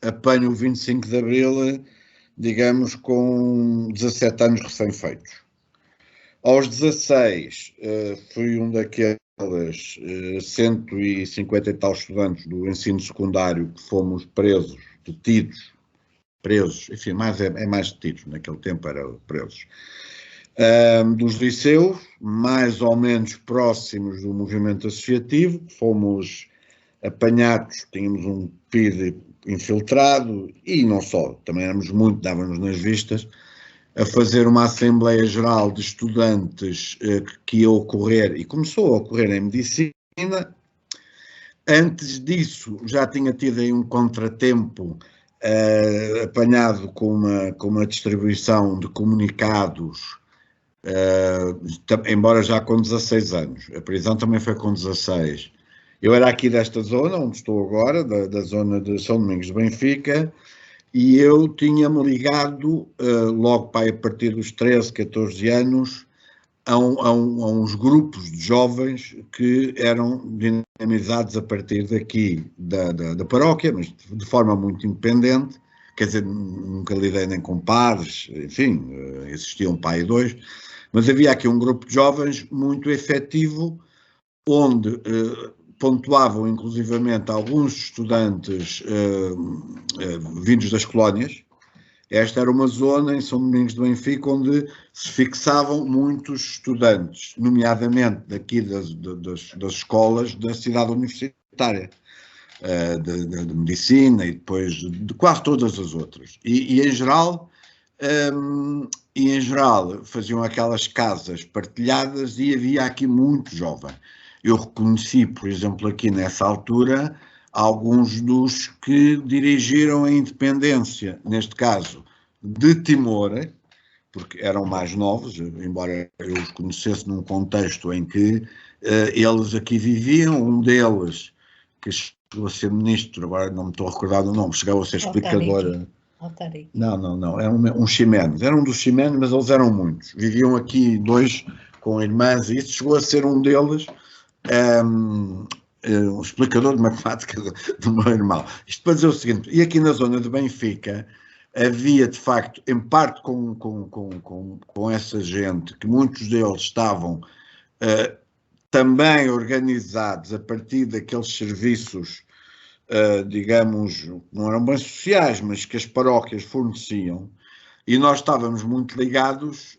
apanho o 25 de Abril, digamos, com 17 anos recém-feitos. Aos 16, fui um daqueles 150 e tal estudantes do ensino secundário que fomos detidos, enfim, é mais detidos, naquele tempo era presos, dos liceus, mais ou menos próximos do movimento associativo, fomos apanhados, tínhamos um PID infiltrado e não só, também éramos muito, dávamos nas vistas, a fazer uma Assembleia Geral de Estudantes que ia ocorrer, e começou a ocorrer em Medicina. Antes disso, já tinha tido aí um contratempo apanhado com uma distribuição de comunicados, embora já com 16 anos. A prisão também foi com 16. Eu era aqui desta zona, onde estou agora, da zona de São Domingos de Benfica, e eu tinha-me ligado, logo a partir dos 13, 14 anos, a uns grupos de jovens que eram dinamizados a partir daqui da paróquia, mas de forma muito independente, quer dizer, nunca lidei nem com padres, enfim, existiam um pai e dois, mas havia aqui um grupo de jovens muito efetivo, onde pontuavam inclusivamente alguns estudantes vindos das colónias. Esta era uma zona em São Domingos de Benfica onde se fixavam muitos estudantes, nomeadamente daqui das escolas da cidade universitária, de medicina e depois de quase todas as outras. E em geral faziam aquelas casas partilhadas e havia aqui muito jovem. Eu reconheci, por exemplo, aqui nessa altura, alguns dos que dirigiram a independência, neste caso, de Timor, porque eram mais novos, embora eu os conhecesse num contexto em que eles aqui viviam. Um deles, que chegou a ser ministro, agora não me estou a recordar do nome, chegou a ser explicador. Não, era um ximenes, era um dos ximenes, mas eles eram muitos. Viviam aqui dois com irmãs, e isso chegou a ser um deles, um explicador de matemática do meu irmão. Isto para dizer o seguinte, e aqui na zona de Benfica havia, de facto, em parte com essa gente, que muitos deles estavam também organizados a partir daqueles serviços, digamos, não eram bem sociais, mas que as paróquias forneciam, e nós estávamos muito ligados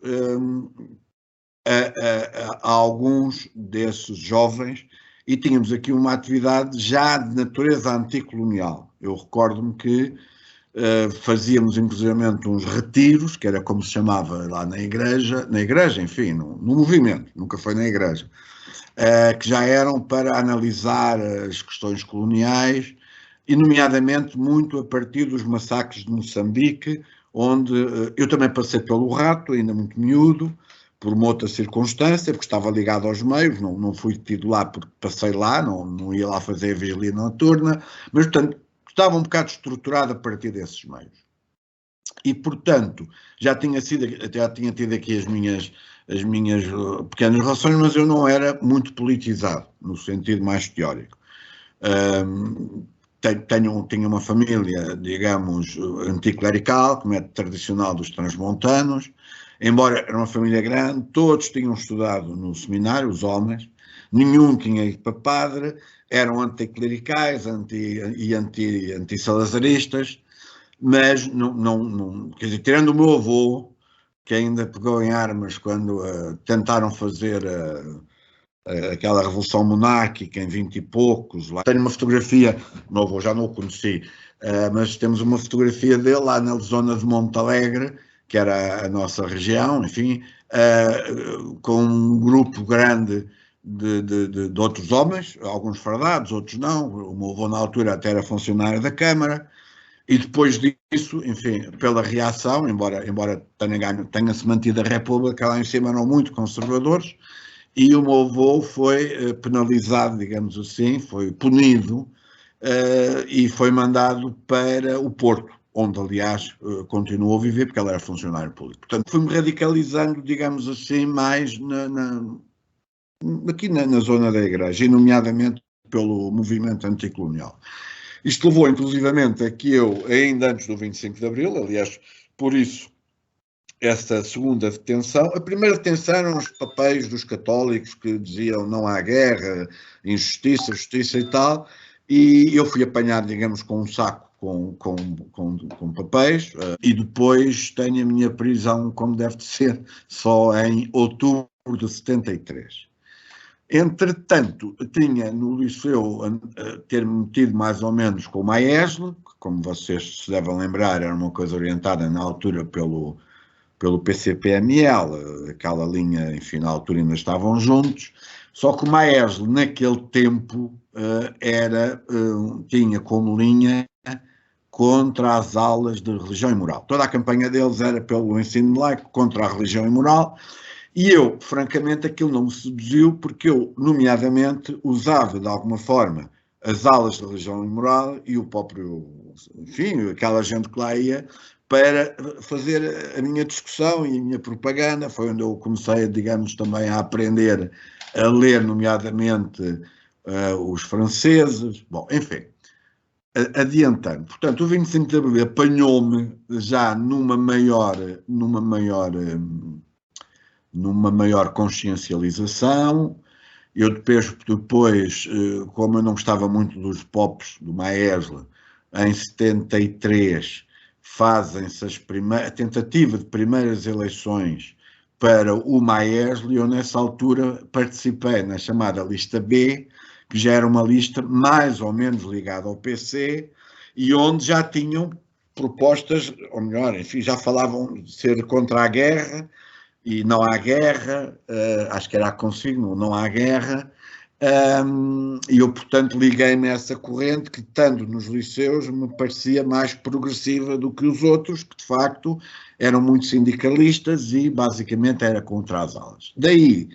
a alguns desses jovens, e tínhamos aqui uma atividade já de natureza anticolonial. Eu recordo-me que fazíamos inclusivamente uns retiros, que era como se chamava lá na igreja, enfim, no movimento, nunca foi na igreja, que já eram para analisar as questões coloniais, e nomeadamente muito a partir dos massacres de Moçambique, onde eu também passei pelo Rato, ainda muito miúdo, por uma outra circunstância, porque estava ligado aos meios, não fui detido lá porque passei lá, não ia lá fazer a vigília noturna, mas, portanto, estava um bocado estruturado a partir desses meios. E, portanto, já tinha tido aqui as minhas pequenas relações, mas eu não era muito politizado, no sentido mais teórico. Tinha uma família, digamos, anticlerical, como é tradicional dos transmontanos, embora era uma família grande, todos tinham estudado no seminário, os homens, nenhum tinha ido para padre, eram anticlericais e anti-salazaristas, mas não, quer dizer, tirando o meu avô, que ainda pegou em armas quando tentaram fazer aquela revolução monárquica em 20 e poucos. Lá. Tenho uma fotografia, meu avô já não o conheci, mas temos uma fotografia dele lá na zona de Monte Alegre, que era a nossa região, enfim, com um grupo grande de outros homens, alguns fardados, outros não. O meu avô na altura até era funcionário da Câmara, e depois disso, enfim, pela reação, embora tenha-se mantido a República, lá em cima eram muito conservadores, e o meu avô foi penalizado, digamos assim, foi punido e foi mandado para o Porto, onde, aliás, continuou a viver, porque ele era funcionário público. Portanto, fui-me radicalizando, digamos assim, mais aqui na zona da igreja, e nomeadamente pelo movimento anticolonial. Isto levou, inclusivamente, a que eu, ainda antes do 25 de Abril, aliás, por isso, essa segunda detenção, a primeira detenção eram os papéis dos católicos que diziam não há guerra, injustiça, justiça e tal, e eu fui apanhado, digamos, com um saco com papéis, e depois tenho a minha prisão, como deve de ser, só em outubro de 73. Entretanto, tinha no liceu ter-me metido mais ou menos com o Maesle, que, como vocês se devem lembrar, era uma coisa orientada na altura pelo PCPML, aquela linha, enfim, na altura ainda estavam juntos, só que o Maesle, naquele tempo, tinha como linha contra as aulas de religião e moral. Toda a campanha deles era pelo ensino laico contra a religião e moral, e eu, francamente, aquilo não me seduziu, porque eu, nomeadamente, usava, de alguma forma, as aulas de religião e moral e o próprio, enfim, aquela gente que lá ia, para fazer a minha discussão e a minha propaganda. Foi onde eu comecei, digamos, também a aprender a ler, nomeadamente, os franceses. Bom, enfim, adiantando. Portanto, o 25 de Abril apanhou-me já numa maior consciencialização. Eu depois, como eu não gostava muito dos pops do Maesle, em 73 fazem-se a tentativa de primeiras eleições para o Maesle, e eu nessa altura participei na chamada lista B, que já era uma lista mais ou menos ligada ao PC, e onde já tinham propostas, ou melhor, enfim, já falavam de ser contra a guerra, e não há guerra, acho que era a consigna, não há guerra, e eu, portanto, liguei-me a essa corrente que, estando nos liceus, me parecia mais progressiva do que os outros, que de facto eram muito sindicalistas e basicamente era contra as aulas. Daí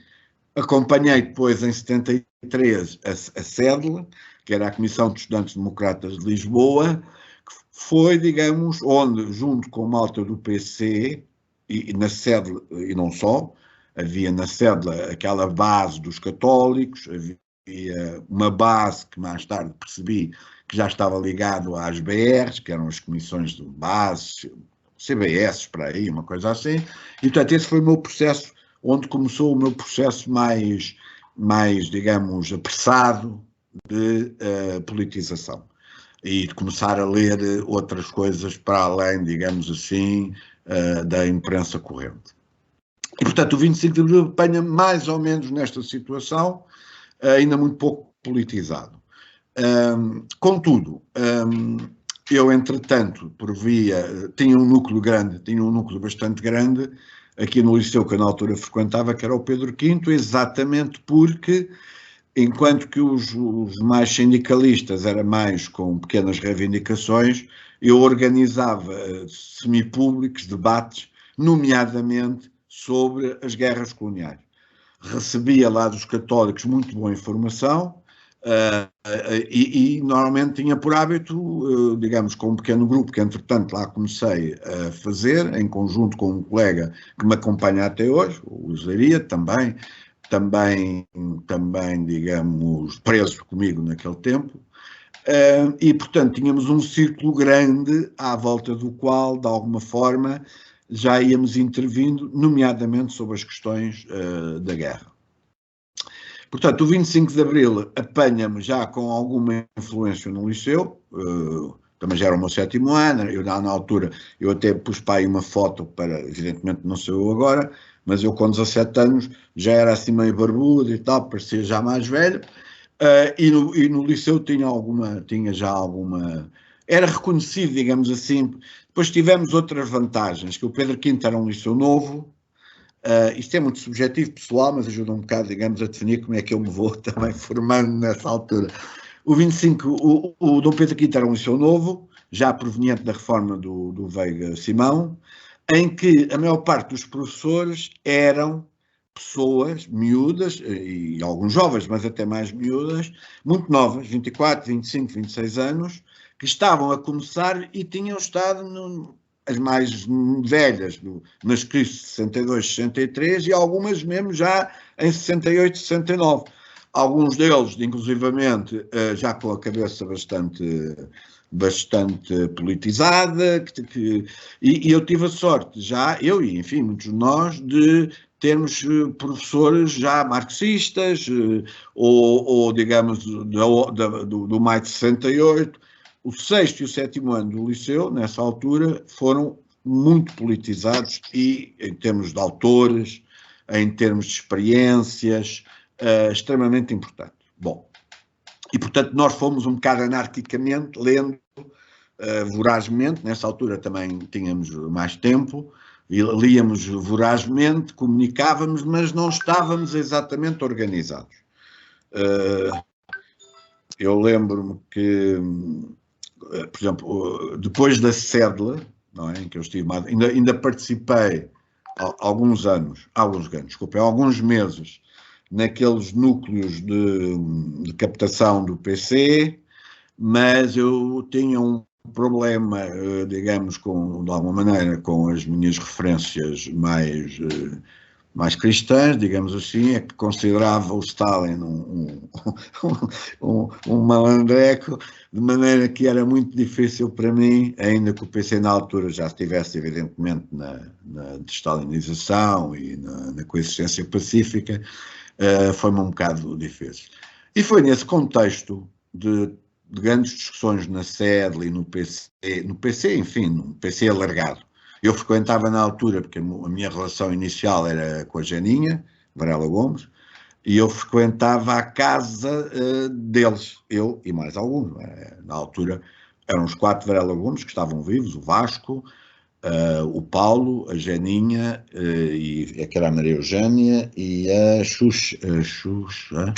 acompanhei depois, em 73, a CEDL, que era a Comissão de Estudantes Democratas de Lisboa, que foi, digamos, onde, junto com a malta do PC, e na CEDL, e não só, havia na CEDL aquela base dos católicos, havia uma base que mais tarde percebi que já estava ligado às BRs, que eram as comissões de base, CBS, para aí, uma coisa assim, e portanto esse foi o meu processo, onde começou o meu processo mais digamos, apressado de politização, e de começar a ler outras coisas para além, digamos assim, da imprensa corrente. E, portanto, o 25 de Abril apanha mais ou menos nesta situação, ainda muito pouco politizado. Contudo, eu, entretanto, tinha um núcleo bastante grande, aqui no liceu que eu na altura frequentava, que era o Pedro V, exatamente porque, enquanto que os mais sindicalistas era mais com pequenas reivindicações, eu organizava semipúblicos, debates, nomeadamente sobre as guerras coloniais. Recebia lá dos católicos muito boa informação, e normalmente tinha por hábito, digamos, com um pequeno grupo que entretanto lá comecei a fazer, em conjunto com um colega que me acompanha até hoje, o Leiria, também, digamos, preso comigo naquele tempo, e portanto tínhamos um círculo grande à volta do qual, de alguma forma, já íamos intervindo, nomeadamente sobre as questões da guerra. Portanto, o 25 de Abril apanha-me já com alguma influência no liceu, também já era o meu 7º ano, eu na altura, eu até pus para aí uma foto, evidentemente não sou eu agora, mas eu com 17 anos já era assim meio barbudo e tal, parecia já mais velho, e no liceu tinha já alguma, era reconhecido, digamos assim. Depois tivemos outras vantagens, que o Pedro V era um liceu novo. Isto é muito subjetivo, pessoal, mas ajuda um bocado, digamos, a definir como é que eu me vou também formando nessa altura. O Dom Pedro V era um liceu novo, já proveniente da reforma do Veiga Simão, em que a maior parte dos professores eram pessoas miúdas, e alguns jovens, mas até mais miúdas, muito novas, 24, 25, 26 anos, que estavam a começar e tinham estado as mais velhas, nas crises de 62, 63, e algumas mesmo já em 68, 69. alguns deles, inclusivamente, já com a cabeça bastante politizada, e eu tive a sorte, já, eu e, enfim, muitos de nós, de termos professores já marxistas, ou digamos, do maio de 68. O sexto e o sétimo ano do liceu, nessa altura, foram muito politizados e, em termos de autores, em termos de experiências, extremamente importante. Bom, e portanto nós fomos um bocado anarquicamente, lendo vorazmente, nessa altura também tínhamos mais tempo, e líamos vorazmente, comunicávamos, mas não estávamos exatamente organizados. Eu lembro-me que, por exemplo, depois da CEDLA, não é, em que eu estive, ainda participei alguns meses, naqueles núcleos de captação do PC, mas eu tinha um problema, digamos, de alguma maneira, com as minhas referências mais cristãs, digamos assim, é que considerava o Stalin um malandreco, de maneira que era muito difícil para mim, ainda que o PC na altura já estivesse evidentemente na destalinização e na coexistência pacífica, foi-me um bocado difícil. E foi nesse contexto de grandes discussões na SEDL e no PC, enfim, no PC alargado. Eu frequentava na altura, porque a minha relação inicial era com a Janinha, Varela Gomes, e eu frequentava a casa deles, eu e mais alguns. Na altura eram os 4 Varela Gomes que estavam vivos, o Vasco, o Paulo, a Janinha, e que era a Maria Eugénia, e a Xuxa,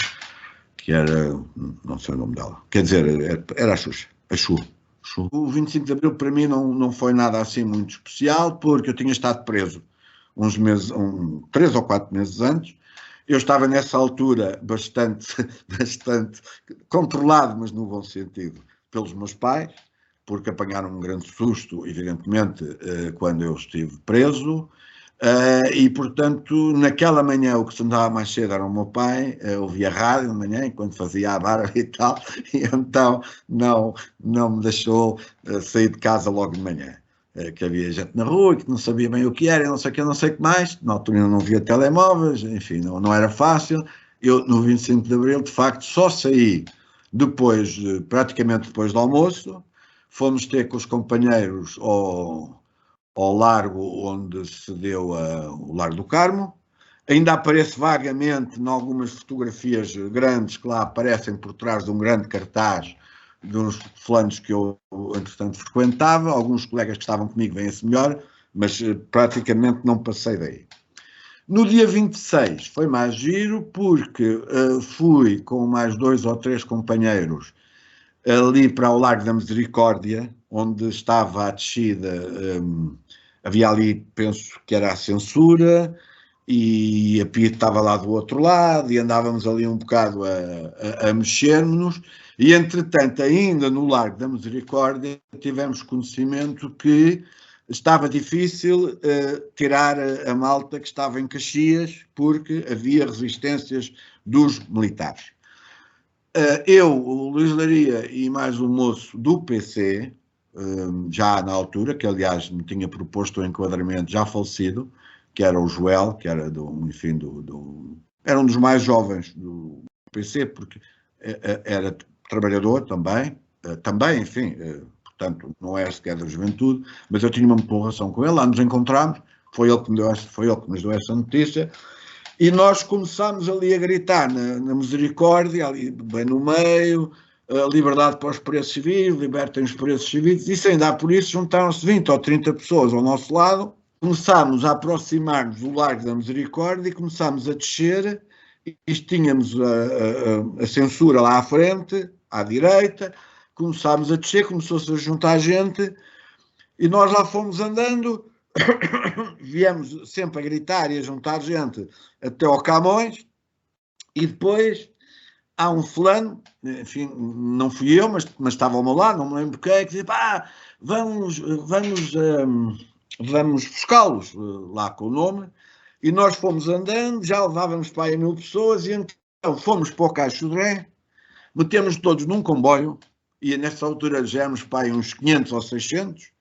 que era, não sei o nome dela, quer dizer, era a Xuxa, a Xu. O 25 de Abril para mim não foi nada assim muito especial, porque eu tinha estado preso uns meses, 3 ou 4 meses antes. Eu estava nessa altura bastante controlado, mas no bom sentido, pelos meus pais, porque apanharam um grande susto, evidentemente, quando eu estive preso. E, portanto, naquela manhã, o que se andava mais cedo era o meu pai, ouvia rádio de manhã, enquanto fazia a barba e tal, e então não me deixou sair de casa logo de manhã. Que havia gente na rua, que não sabia bem o que era, não sei o que, não sei o que mais. Na altura não havia telemóveis, enfim, não era fácil. Eu, no 25 de Abril, de facto, só saí depois, praticamente depois do almoço. Fomos ter com os companheiros ao largo onde se deu o Largo do Carmo. Ainda aparece vagamente em algumas fotografias grandes que lá aparecem por trás de um grande cartaz dos flancos que eu, entretanto, frequentava. Alguns colegas que estavam comigo veem-se melhor, mas praticamente não passei daí. No dia 26 foi mais giro, porque fui com mais 2 ou 3 companheiros ali para o Largo da Misericórdia, onde estava a descida, havia ali, penso que era a censura, e a Pia estava lá do outro lado, e andávamos ali um bocado a mexer-nos, e entretanto, ainda no Largo da Misericórdia, tivemos conhecimento que estava difícil tirar a malta que estava em Caxias, porque havia resistências dos militares. Eu, o Luís Laria e mais um moço do PC, já na altura, que aliás me tinha proposto o enquadramento, já falecido, que era o Joel, que era enfim, era um dos mais jovens do PC, porque era trabalhador também, enfim, portanto, não era sequer da juventude, mas eu tinha uma boa relação com ele, lá nos encontramos, foi ele que nos deu essa notícia. E nós começámos ali a gritar na Misericórdia, ali bem no meio, liberdade para os presos civis, libertem os presos civis, e sem dar por isso juntaram-se 20 ou 30 pessoas ao nosso lado, começámos a aproximar-nos do Largo da Misericórdia e começámos a descer, e tínhamos a censura lá à frente, à direita, começámos a descer, começou-se a juntar gente, e nós lá fomos andando, viemos sempre a gritar e a juntar gente até ao Camões, e depois há um fulano, enfim, não fui eu, mas estava ao meu lado, não me lembro quem, que dizia, vamos buscá-los, lá com o nome, e nós fomos andando, já levávamos para aí 1000 pessoas, e fomos para o Caixo Sodré, metemos todos num comboio, e nessa altura já éramos para aí uns 500 ou 600,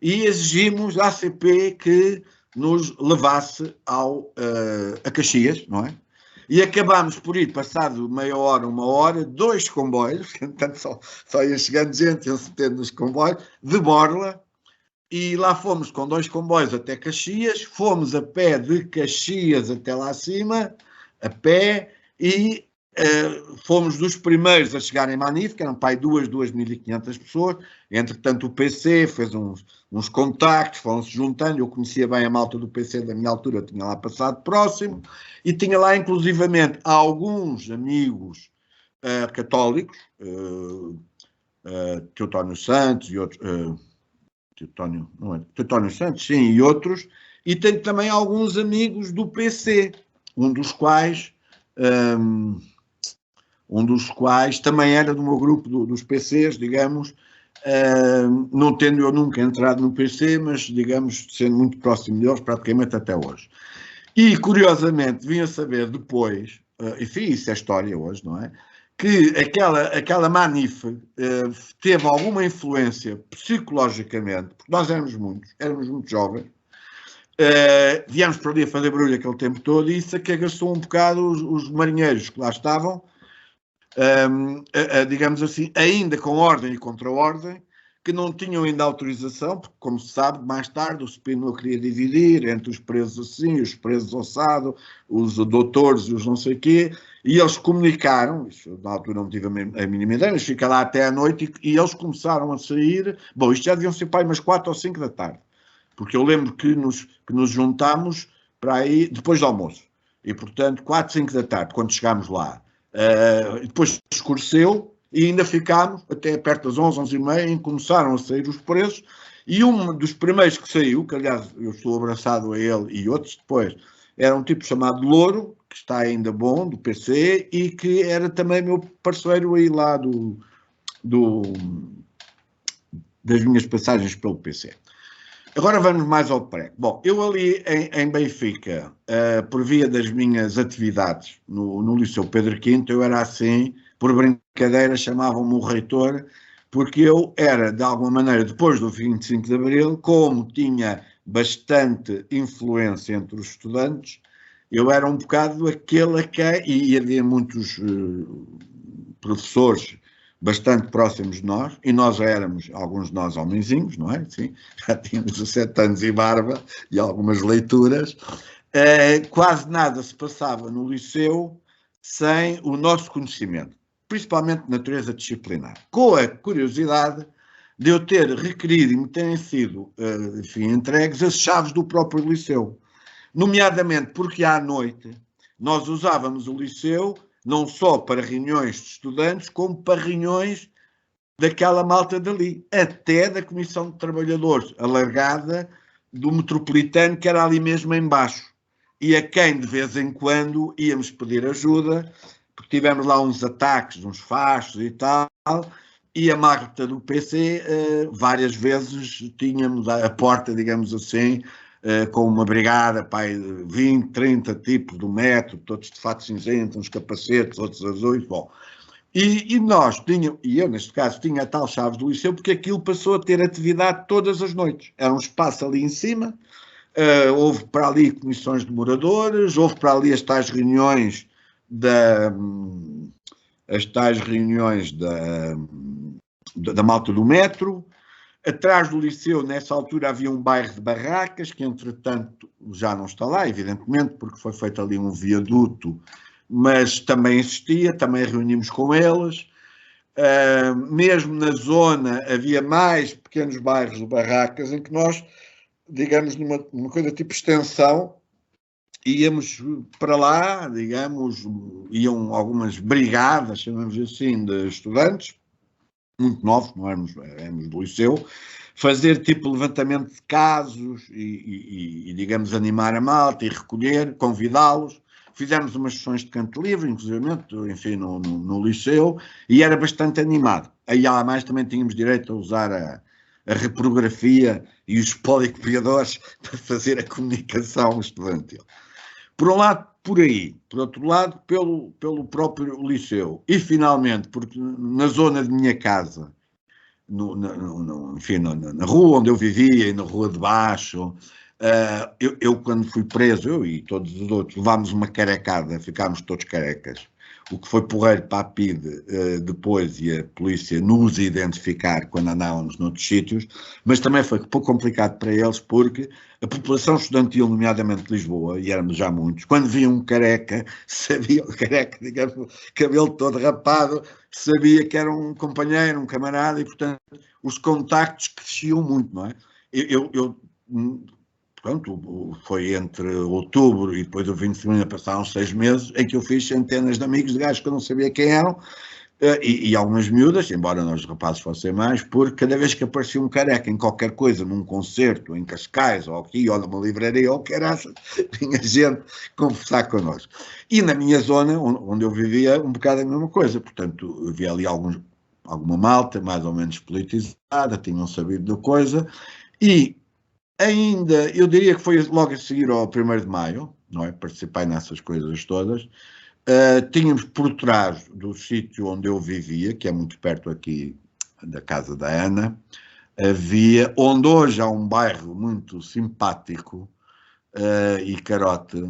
e exigimos à ACP que nos levasse a Caxias, não é? E acabámos por ir, passado meia hora, uma hora, 2 comboios, portanto só ia chegando gente, iam-se metendo nos comboios, de Borla, e lá fomos com 2 comboios até Caxias, fomos a pé de Caxias até lá acima, a pé, e fomos dos primeiros a chegar em Manif, que eram para aí 2.500 pessoas. Entretanto, o PC fez uns contactos, foram-se juntando. Eu conhecia bem a malta do PC da minha altura, eu tinha lá passado próximo, e tinha lá inclusivamente alguns amigos católicos, Teotónio Santos e outros, Teotónio Santos, sim, e outros, e tenho também alguns amigos do PC, um dos quais também era do meu grupo dos PCs, digamos, não tendo eu nunca entrado no PC, mas, digamos, sendo muito próximo deles praticamente até hoje. E, curiosamente, vim a saber depois, enfim, isso é história hoje, não é? Que aquela Manif teve alguma influência psicologicamente, porque nós éramos muito jovens, viemos para ali a fazer barulho aquele tempo todo, e isso agaçou um bocado os marinheiros que lá estavam, digamos assim, ainda com ordem e contra-ordem, que não tinham ainda autorização, porque, como se sabe, mais tarde o Spínola queria dividir entre os presos assim, os presos ossado, os doutores e os não sei quê, e eles comunicaram, isso, na altura não tive a mínima ideia, mas fica lá até à noite, e eles começaram a sair, bom, isto já deviam ser para aí umas 4 ou 5 da tarde, porque eu lembro que nos juntámos para aí depois do almoço, e portanto 4, 5 da tarde, quando chegámos lá, depois escureceu, e ainda ficámos até perto das 11, 11h30, em que começaram a sair os presos, e um dos primeiros que saiu, que aliás eu estou abraçado a ele e outros depois, era um tipo chamado Louro, que está ainda bom, do PC, e que era também meu parceiro aí lá das minhas passagens pelo PC. Agora vamos mais ao prego. Bom, eu ali em Benfica, por via das minhas atividades no Liceu Pedro V, eu era assim, por brincadeira, chamavam-me o reitor, porque eu era, de alguma maneira, depois do 25 de Abril, como tinha bastante influência entre os estudantes, eu era um bocado aquele a quem, e havia muitos professores bastante próximos de nós, e nós já éramos, alguns de nós, homenzinhos, não é? Sim, já tínhamos 17 anos e barba, e algumas leituras. Quase nada se passava no liceu sem o nosso conhecimento, principalmente de natureza disciplinar. Com a curiosidade de eu ter requerido e me terem sido, enfim, entregues as chaves do próprio liceu. Nomeadamente porque à noite nós usávamos o liceu não só para reuniões de estudantes, como para reuniões daquela malta dali, até da Comissão de Trabalhadores, alargada do Metropolitano, que era ali mesmo em baixo, e a quem de vez em quando íamos pedir ajuda, porque tivemos lá uns ataques, uns fachos e tal, e a malta do PC várias vezes tínhamos a porta, digamos assim, com uma brigada, pai, 20, 30 tipos do metro, todos de fato cinzento, uns capacetes, outros azuis, bom. E nós tínhamos, e eu neste caso tinha a tal chave do liceu, porque aquilo passou a ter atividade todas as noites. Era um espaço ali em cima, houve para ali comissões de moradores, houve para ali as tais reuniões da malta do metro. Atrás do liceu, nessa altura, havia um bairro de barracas, que entretanto já não está lá, evidentemente, porque foi feito ali um viaduto, mas também existia, também reunimos com eles. Mesmo na zona havia mais pequenos bairros de barracas, em que nós, digamos, numa coisa tipo extensão, íamos para lá, digamos, iam algumas brigadas, chamamos assim, de estudantes, muito novos, não éramos do liceu, fazer tipo levantamento de casos e, digamos, animar a malta e recolher, convidá-los. Fizemos umas sessões de canto livre, inclusive, enfim, no liceu, e era bastante animado. Aí, além mais, também tínhamos direito a usar a reprografia e os policopiadores para fazer a comunicação estudantil. Por um lado, por aí. Por outro lado, pelo próprio liceu. E, finalmente, porque na zona de minha casa, enfim, na rua onde eu vivia e na rua de baixo, eu quando fui preso, eu e todos os outros, levámos uma carecada, ficámos todos carecas. O que foi porreiro para a PIDE depois e a polícia nos identificar quando andávamos noutros sítios, mas também foi pouco complicado para eles porque a população estudantil, nomeadamente de Lisboa, e éramos já muitos, quando via um careca, sabia, o careca, digamos, cabelo todo rapado, sabia que era um companheiro, um camarada, e portanto os contactos cresciam muito, não é? Pronto, foi entre outubro e depois do 20 de semana passaram 6 meses em que eu fiz centenas de amigos de gajos que eu não sabia quem eram e algumas miúdas, embora nós rapazes fossem mais, porque cada vez que aparecia um careca em qualquer coisa, num concerto, em Cascais, ou aqui, ou numa livraria, ou caraças, tinha gente conversar connosco. E na minha zona, onde eu vivia, um bocado a mesma coisa, portanto, havia ali alguma malta, mais ou menos politizada, tinham sabido da coisa, e ainda, eu diria que foi logo a seguir ao 1º de Maio, não é? Participei nessas coisas todas. Tínhamos por trás do sítio onde eu vivia, que é muito perto aqui da casa da Ana, havia, onde hoje há um bairro muito simpático e carote,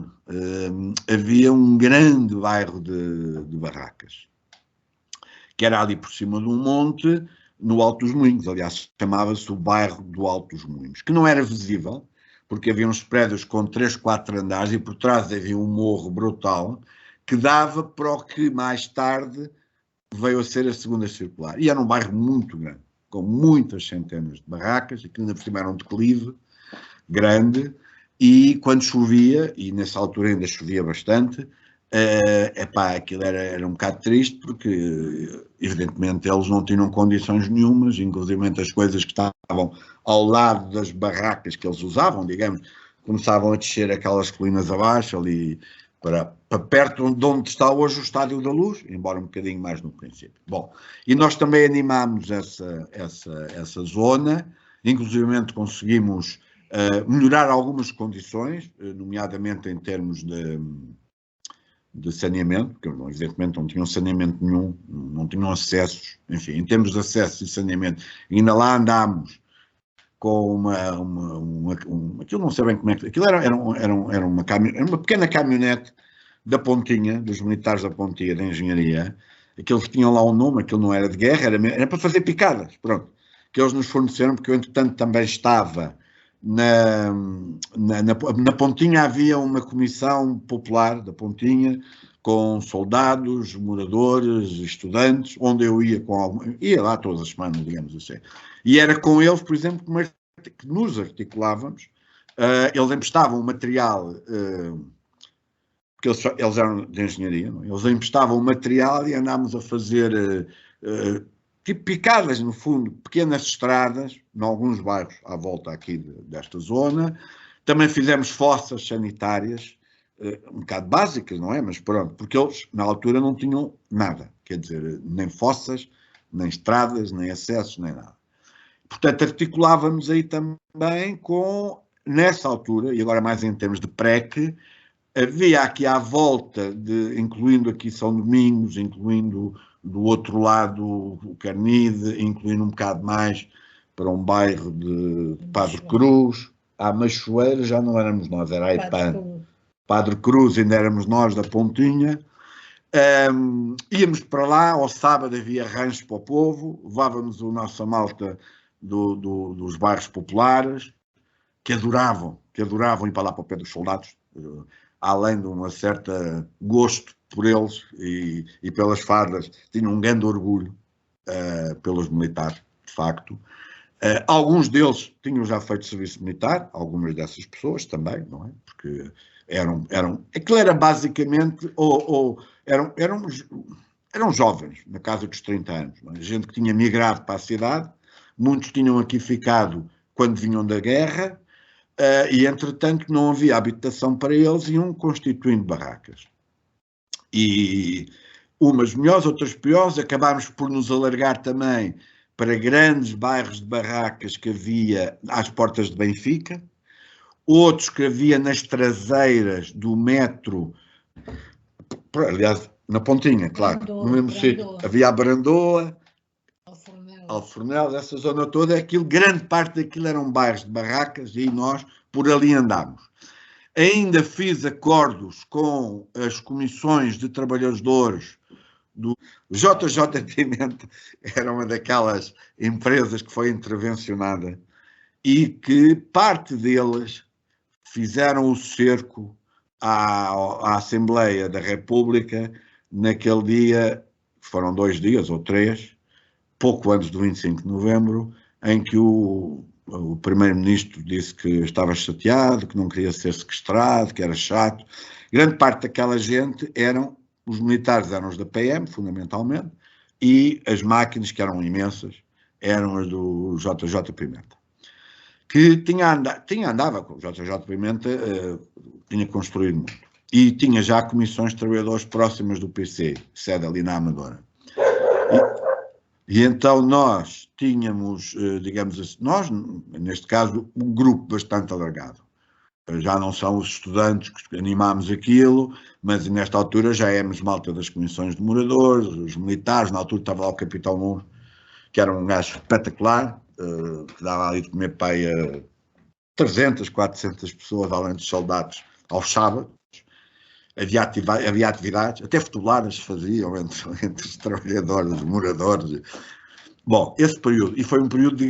havia um grande bairro de barracas, que era ali por cima de um monte, no Alto dos Moinhos. Aliás, chamava-se o bairro do Alto dos Moinhos, que não era visível, porque havia uns prédios com 3, 4 andares e por trás havia um morro brutal que dava para o que mais tarde veio a ser a segunda circular. E era um bairro muito grande, com muitas centenas de barracas, e que ainda por cima era um declive grande, e quando chovia, e nessa altura ainda chovia bastante, aquilo era um bocado triste porque, evidentemente, eles não tinham condições nenhumas, inclusive as coisas que estavam ao lado das barracas que eles usavam, digamos, começavam a descer aquelas colinas abaixo, ali para perto de onde está hoje o Estádio da Luz, embora um bocadinho mais no princípio. Bom, e nós também animámos essa zona, inclusive conseguimos melhorar algumas condições, nomeadamente em termos de saneamento, porque evidentemente não tinham saneamento nenhum, não tinham acessos, enfim, em termos de acesso e saneamento, ainda lá andámos com aquilo não sei bem como é que, aquilo era uma pequena caminhonete da Pontinha, dos militares da Pontinha, da Engenharia, aqueles que tinham lá um nome, aquilo não era de guerra, era para fazer picadas, pronto, que eles nos forneceram, porque eu entretanto também estava na Pontinha, havia uma comissão popular da Pontinha, com soldados, moradores, estudantes, onde eu ia lá todas as semanas, digamos assim. E era com eles, por exemplo, que nos articulávamos, eles emprestavam material, porque eles eram de engenharia, não? Eles emprestavam material e andámos a fazer tipo picadas, no fundo, pequenas estradas, em alguns bairros à volta aqui desta zona. Também fizemos fossas sanitárias, um bocado básicas, não é? Mas pronto, porque eles, na altura, não tinham nada. Quer dizer, nem fossas, nem estradas, nem acessos, nem nada. Portanto, articulávamos aí também com, nessa altura, e agora mais em termos de PREC, havia aqui à volta, incluindo aqui São Domingos, incluindo do outro lado o Carnide, incluindo um bocado mais para um bairro de Padre Cruz, a Machoeira já não éramos nós, era a Aipan. Padre Cruz ainda éramos nós da Pontinha. Íamos para lá, ao sábado havia ranchos para o povo, levávamos a nossa malta dos bairros populares, que adoravam ir para lá para o pé dos soldados, além de uma certa gosto por eles e pelas fardas, tinham um grande orgulho pelos militares, de facto. Alguns deles tinham já feito serviço militar, algumas dessas pessoas também, não é? Porque aquilo era basicamente, eram jovens, na casa dos 30 anos, não é? Gente que tinha migrado para a cidade, muitos tinham aqui ficado quando vinham da guerra, e entretanto não havia habitação para eles, iam constituindo barracas. E umas melhores, outras piores, acabámos por nos alargar também para grandes bairros de barracas que havia às portas de Benfica, outros que havia nas traseiras do metro Aliás, na pontinha, claro, no mesmo sítio. Havia a Brandoa, Alfornel, essa zona toda, grande parte daquilo eram bairros de barracas e nós por ali andámos. Ainda fiz acordos com as comissões de trabalhadores do JJ Pimenta, era uma daquelas empresas que foi intervencionada e que parte deles fizeram o cerco à Assembleia da República naquele dia, foram 2 dias ou 3, pouco antes do 25 de novembro, em que o primeiro-ministro disse que estava chateado, que não queria ser sequestrado, que era chato. Grande parte daquela gente os militares eram os da PM, fundamentalmente, e as máquinas, que eram imensas, eram as do JJ Pimenta. Que andava com o JJ Pimenta, tinha construído muito. E tinha já comissões de trabalhadores próximas do PC, sede ali na Amadora. E então nós tínhamos, digamos assim, nós, neste caso, um grupo bastante alargado. Já não são os estudantes que animámos aquilo, mas nesta altura já éramos malta das comissões de moradores, os militares, na altura estava lá o Capitão Moura, que era um gajo espetacular, que dava ali de comer pai a 300, 400 pessoas, além dos soldados, aos sábados. Havia atividades, até futeboladas se faziam entre os trabalhadores, os moradores. Bom, esse período, e foi um período de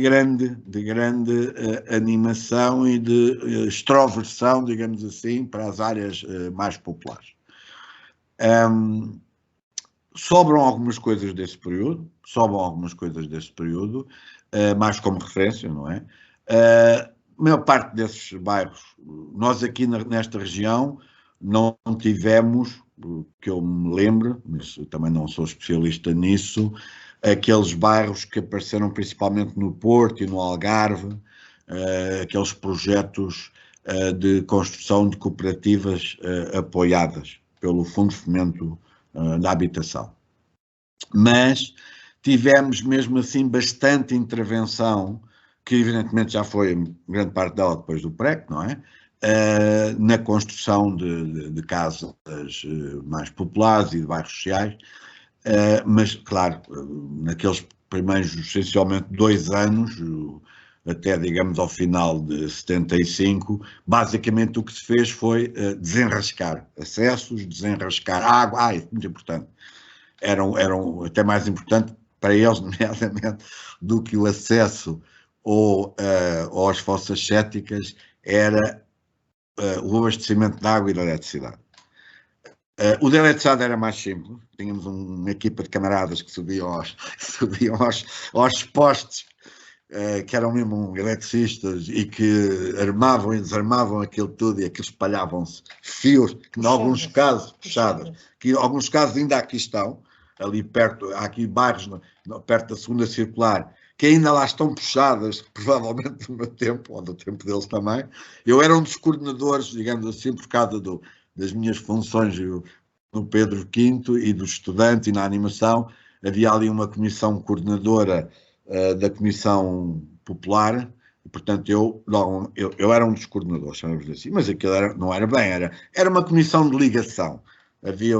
grande animação e de extroversão, digamos assim, para as áreas mais populares. Sobram algumas coisas desse período, mais como referência, não é? A maior parte desses bairros, nós aqui nesta região, não tivemos, que eu me lembro, mas eu também não sou especialista nisso, aqueles bairros que apareceram principalmente no Porto e no Algarve, aqueles projetos de construção de cooperativas apoiadas pelo Fundo de Fomento da Habitação. Mas tivemos mesmo assim bastante intervenção, que evidentemente já foi grande parte dela depois do PREC, não é? Na construção de casas mais populares e de bairros sociais, mas, claro, naqueles primeiros, essencialmente, 2 anos, até, digamos, ao final de 75, basicamente o que se fez foi desenrascar acessos, desenrascar água, isso é muito importante, eram até mais importante para eles, nomeadamente, do que o acesso às fossas céticas, era o abastecimento de água e de eletricidade. O da eletricidade era mais simples, tínhamos uma equipa de camaradas que subiam aos postes, que eram mesmo eletricistas e que armavam e desarmavam aquilo tudo, e aquilo espalhavam-se fios, que em alguns casos, puxadas, que em alguns casos ainda aqui estão, ali perto, há aqui bairros perto da segunda circular, que ainda lá estão puxadas, provavelmente do meu tempo, ou do tempo deles também. Eu era um dos coordenadores, digamos assim, por causa das minhas funções no Pedro V e dos estudantes e na animação. Havia ali uma comissão coordenadora da Comissão Popular, e, portanto, eu era um dos coordenadores, chamamos assim, mas aquilo não era bem, era uma comissão de ligação. Havia,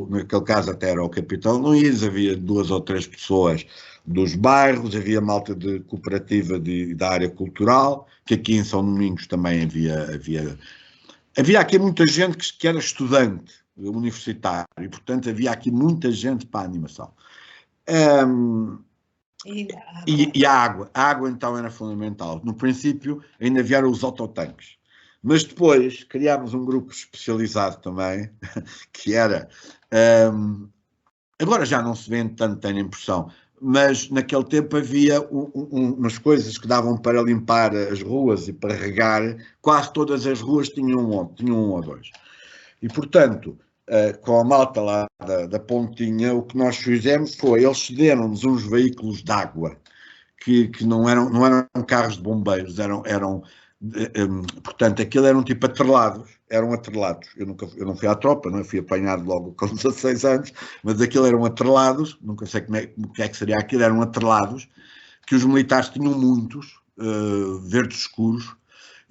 naquele caso até era o Capitão Luís, havia 2 ou 3 pessoas dos bairros, havia malta de cooperativa da área cultural, que aqui em São Domingos também havia aqui muita gente que era estudante universitário, e portanto havia aqui muita gente para a animação. E a água então era fundamental. No princípio ainda havia os autotanques, mas depois criámos um grupo especializado também, que era, agora já não se vê tanto, tenho a impressão, mas naquele tempo havia umas coisas que davam para limpar as ruas e para regar, quase todas as ruas tinham um ou dois. E, portanto, com a malta lá da pontinha, o que nós fizemos foi, eles cederam-nos uns veículos de água, que não eram carros de bombeiros, portanto, aquilo eram tipo atrelados, eram atrelados. Eu não fui à tropa, não é? Fui apanhado logo com 16 anos, mas aquilo eram atrelados, nunca sei o que é que seria aquilo, eram atrelados, que os militares tinham muitos, verdes escuros,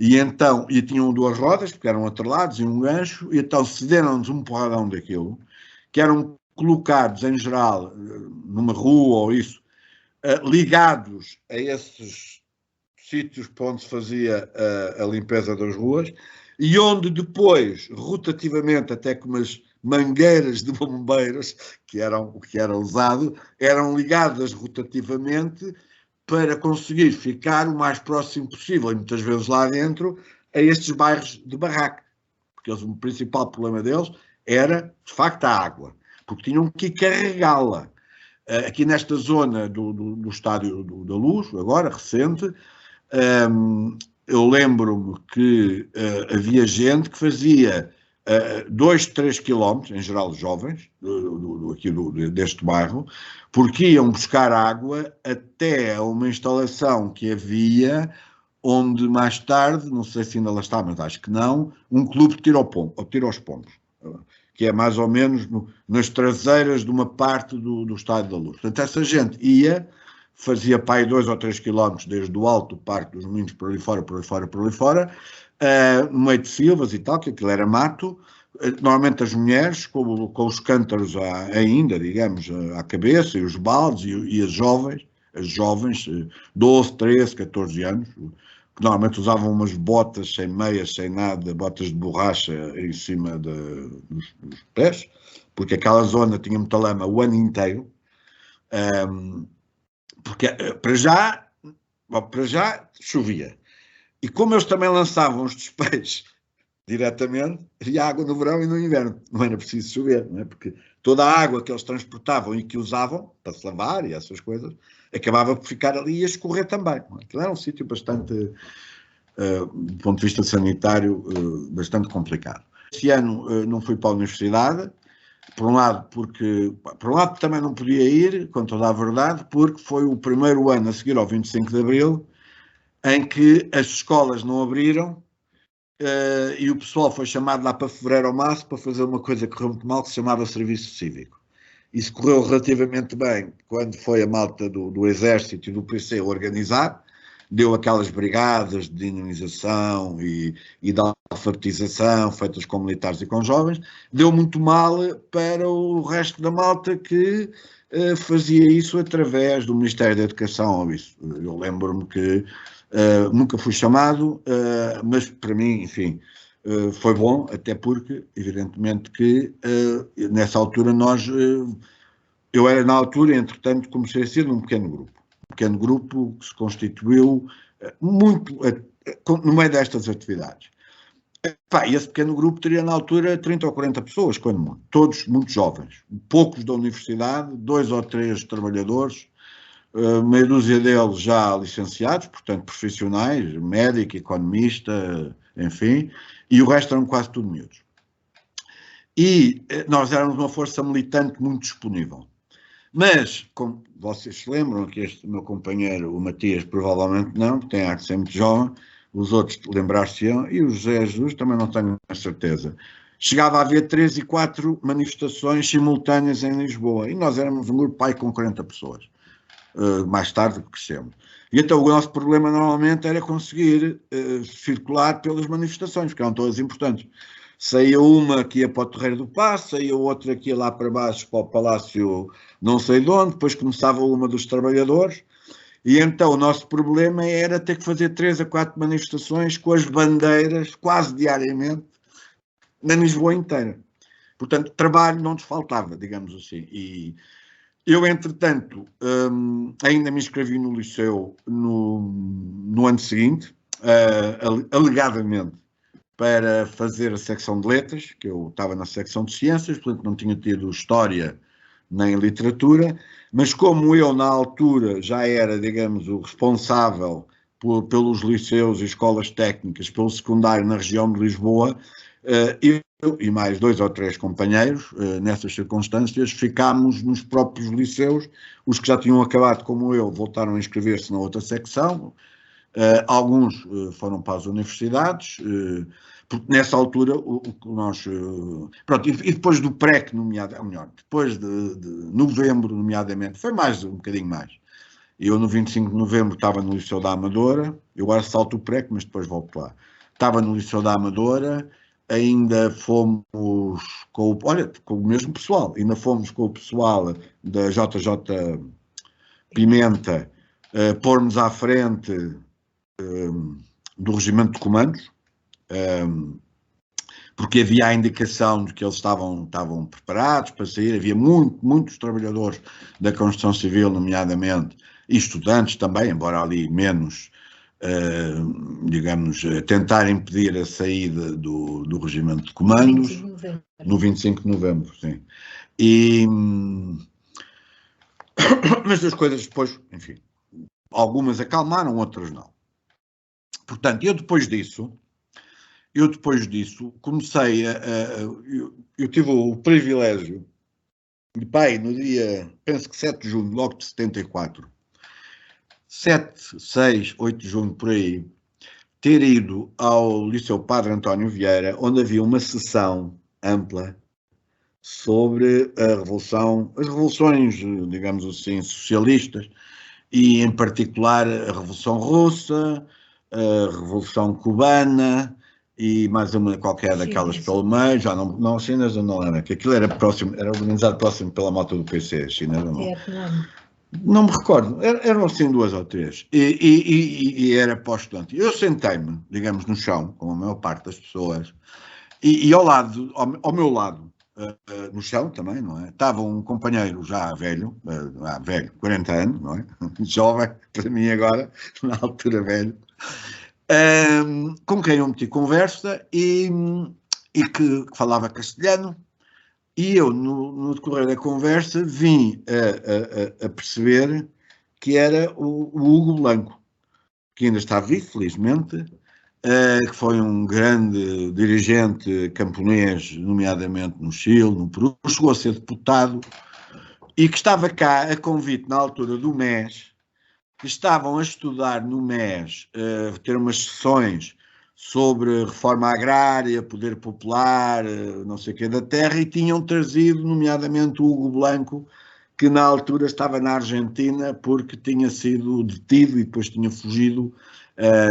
E então, e tinham duas rodas, porque eram atrelados, e um gancho, e então cederam-nos um porradão daquilo, que eram colocados, em geral, numa rua ou isso, ligados a esses sítios para onde se fazia a limpeza das ruas, e onde depois, rotativamente, até com umas mangueiras de bombeiros, o que era usado, eram ligadas rotativamente para conseguir ficar o mais próximo possível, e muitas vezes lá dentro, a estes bairros de barraca. Porque o principal problema deles era, de facto, a água, porque tinham que carregá-la. Aqui nesta zona do Estádio da Luz, agora, recente, eu lembro-me que havia gente que fazia 2, 3 quilómetros, em geral jovens, aqui deste bairro, porque iam buscar água até a uma instalação que havia, onde mais tarde, não sei se ainda lá está, mas acho que não, um clube de tiro aos pombos, que é mais ou menos nas traseiras de uma parte do Estádio da Luz. Portanto, essa gente fazia para aí 2 ou 3 quilómetros desde o alto do Parque dos Moinhos por ali fora, no meio de silvas e tal, que aquilo era mato, normalmente as mulheres com os cântaros ainda, digamos, à cabeça, e os baldes, e as jovens, 12, 13, 14 anos, que normalmente usavam umas botas sem meias, sem nada, botas de borracha em cima dos pés, porque aquela zona tinha muita lama o ano inteiro, porque para já chovia. E como eles também lançavam os despejos diretamente, havia água no verão e no inverno, não era preciso chover, não é? Porque toda a água que eles transportavam e que usavam para se lavar e essas coisas, acabava por ficar ali e a escorrer também. Aquilo era um sítio bastante, do ponto de vista sanitário, bastante complicado. Esse ano não fui para a universidade, por um lado também não podia ir, com toda a verdade, porque foi o primeiro ano a seguir ao 25 de Abril, em que as escolas não abriram, e o pessoal foi chamado lá para fevereiro ou março para fazer uma coisa que correu muito mal, que se chamava serviço cívico. Isso correu relativamente bem quando foi a malta do Exército e do PC organizar, deu aquelas brigadas de dinamização e de alfabetização feitas com militares e com jovens, deu muito mal para o resto da malta que fazia isso através do Ministério da Educação ou isso. Eu lembro-me que nunca fui chamado, mas para mim, enfim, foi bom, até porque, evidentemente, que nessa altura eu era na altura, entretanto, comecei a ser num pequeno grupo que se constituiu muito no meio destas atividades. E esse pequeno grupo teria na altura 30 ou 40 pessoas, quando muito, todos muito jovens, poucos da universidade, 2 ou 3 trabalhadores, meia dúzia deles já licenciados, portanto profissionais, médico, economista, enfim, e o resto eram quase tudo miúdos. E nós éramos uma força militante muito disponível. Mas, como vocês se lembram, que este meu companheiro, o Matias, provavelmente não, porque tem ar de ser muito jovem, os outros lembrar-se-ão, e o José Jesus também não tenho a certeza. Chegava a haver 3 e 4 manifestações simultâneas em Lisboa, e nós éramos um grupo pai com 40 pessoas. Mais tarde crescemos. E então o nosso problema normalmente era conseguir circular pelas manifestações, porque eram todas importantes. Saía uma que ia para o Terreiro do Paço, saía outra que ia lá para baixo para o Palácio não sei de onde, depois começava uma dos trabalhadores, e então o nosso problema era ter que fazer 3 a 4 manifestações com as bandeiras quase diariamente na Lisboa inteira. Portanto, trabalho não nos faltava, digamos assim. E eu, entretanto, ainda me inscrevi no liceu no ano seguinte, alegadamente, para fazer a secção de letras, que eu estava na secção de ciências, portanto não tinha tido história nem literatura, mas como eu, na altura, já era, digamos, o responsável pelos liceus e escolas técnicas, pelo secundário na região de Lisboa, eu e mais 2 ou 3 companheiros, nessas circunstâncias, ficámos nos próprios liceus. Os que já tinham acabado, como eu, voltaram a inscrever-se na outra secção, alguns foram para as universidades, porque nessa altura o que nós... pronto, e depois do PREC, depois de novembro, nomeadamente, foi um bocadinho mais. Eu, no 25 de novembro, estava no Liceu da Amadora, eu agora salto o PREC, mas depois volto lá. estava no Liceu da Amadora, ainda fomos com o mesmo pessoal, ainda fomos com o pessoal da JJ Pimenta, pôr-nos à frente do Regimento de Comandos, porque havia a indicação de que eles estavam preparados para sair, havia muitos trabalhadores da construção civil, nomeadamente, e estudantes também, embora ali menos, digamos, tentar impedir a saída do Regimento de Comandos, no 25 de novembro, sim. Mas as coisas depois, enfim, algumas acalmaram, outras não. Portanto, eu depois disso comecei eu tive o privilégio de, no dia, penso que 7 de junho, logo de 74, 7, 6, 8 de junho, por aí, ter ido ao Liceu Padre António Vieira, onde havia uma sessão ampla sobre as revoluções, digamos assim, socialistas, e em particular a Revolução Russa, a Revolução Cubana e mais uma qualquer daquelas pelo meio, já não chinas, eu não lembro, que aquilo era organizado próximo pela moto do PC, China não me recordo, eram assim 2 ou 3, e era pós-estudante. Eu sentei-me, digamos, no chão, como a maior parte das pessoas, e ao meu lado, no chão também, não é? Estava um companheiro já velho, 40 anos, não é? Jovem, para mim agora, na altura velho, com quem eu meti conversa e que falava castelhano, e eu, no decorrer da conversa, vim a perceber que era o Hugo Blanco, que ainda está vivo, felizmente, que foi um grande dirigente camponês, nomeadamente no Chile, no Peru, chegou a ser deputado, e que estava cá a convite na altura do MES, que estavam a estudar no MES, ter umas sessões sobre reforma agrária, poder popular, não sei o que da terra, e tinham trazido, nomeadamente, o Hugo Blanco, que na altura estava na Argentina porque tinha sido detido e depois tinha fugido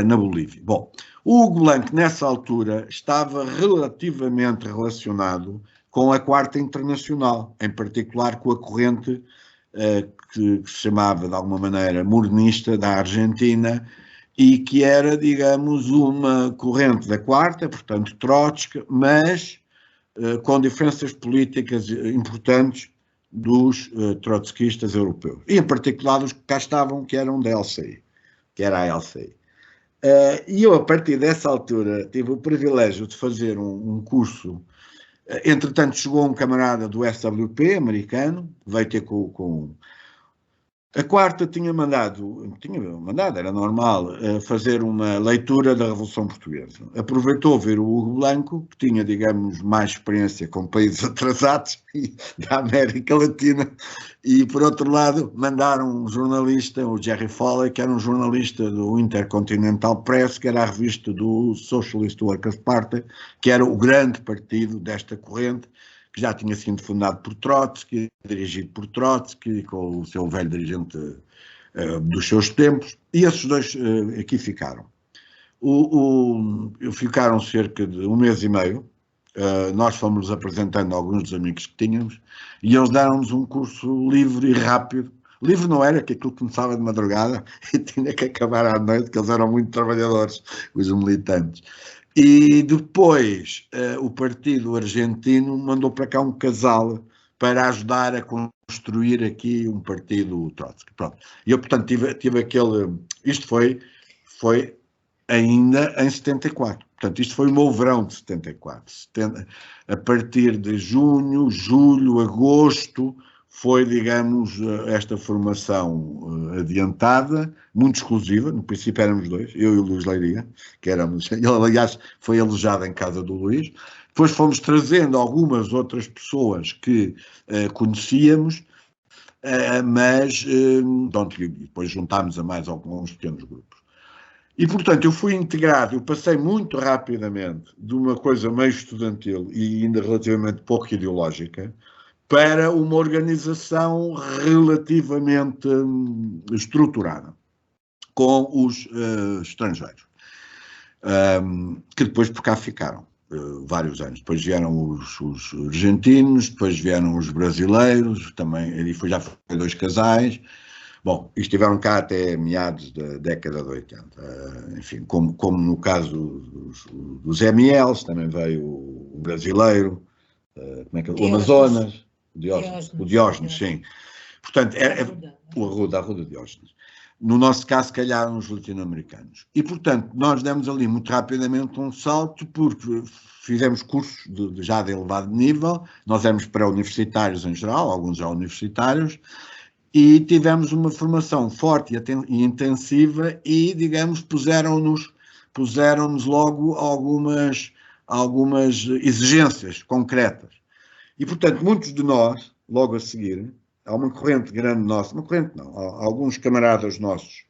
na Bolívia. Bom, o Hugo Blanco, nessa altura, estava relativamente relacionado com a Quarta Internacional, em particular com a corrente que se chamava, de alguma maneira, modernista da Argentina, e que era, digamos, uma corrente da Quarta, portanto, Trotsky, mas com diferenças políticas importantes dos trotskistas europeus. E, em particular, os que cá estavam, que eram da LCI, que era a LCI. E eu, a partir dessa altura, tive o privilégio de fazer um curso. Entretanto, chegou um camarada do SWP, americano, veio ter com a Quarta tinha mandado, era normal, fazer uma leitura da Revolução Portuguesa. Aproveitou ver o Hugo Blanco, que tinha, digamos, mais experiência com países atrasados da América Latina, e, por outro lado, mandaram um jornalista, o Jerry Foley, que era um jornalista do Intercontinental Press, que era a revista do Socialist Workers' Party, que era o grande partido desta corrente, que já tinha sido fundado por Trotsky, dirigido por Trotsky, com o seu velho dirigente dos seus tempos, e esses dois aqui ficaram. Ficaram cerca de 1 mês e meio, nós fomos apresentando alguns dos amigos que tínhamos, e eles deram-nos um curso livre e rápido. Livre não era, que aquilo começava de madrugada e tinha que acabar à noite, que eles eram muito trabalhadores, os militantes. E depois o partido argentino mandou para cá um casal para ajudar a construir aqui um partido Trotsky. Pronto. E eu, portanto, tive aquele... Isto foi ainda em 74. Portanto, isto foi o meu verão de 74. A partir de junho, julho, agosto, foi, digamos, esta formação adiantada, muito exclusiva. No princípio éramos 2, eu e o Luís Leiria, que éramos... Ele, aliás, foi alojado em casa do Luís. Depois fomos trazendo algumas outras pessoas que conhecíamos, mas depois juntámos a mais alguns pequenos grupos. E, portanto, eu fui integrado, eu passei muito rapidamente de uma coisa meio estudantil e ainda relativamente pouco ideológica para uma organização relativamente estruturada com os estrangeiros. que depois por cá ficaram vários anos. Depois vieram os argentinos, depois vieram os brasileiros, também, e já foi 2 casais. Bom, e estiveram cá até meados da década de 80. Enfim, como no caso dos MLs, também veio o brasileiro, como é que o Amazonas, o Diógenes, sim. Portanto, o Arruda Diógenes. No nosso caso, se calhar, uns latino-americanos. E, portanto, nós demos ali muito rapidamente um salto, porque fizemos cursos já de elevado nível, nós éramos pré-universitários em geral, alguns já universitários, e tivemos uma formação forte e intensiva e, digamos, puseram-nos logo algumas exigências concretas. E, portanto, muitos de nós, logo a seguir, há uma corrente grande nossa, uma corrente não, há alguns camaradas nossos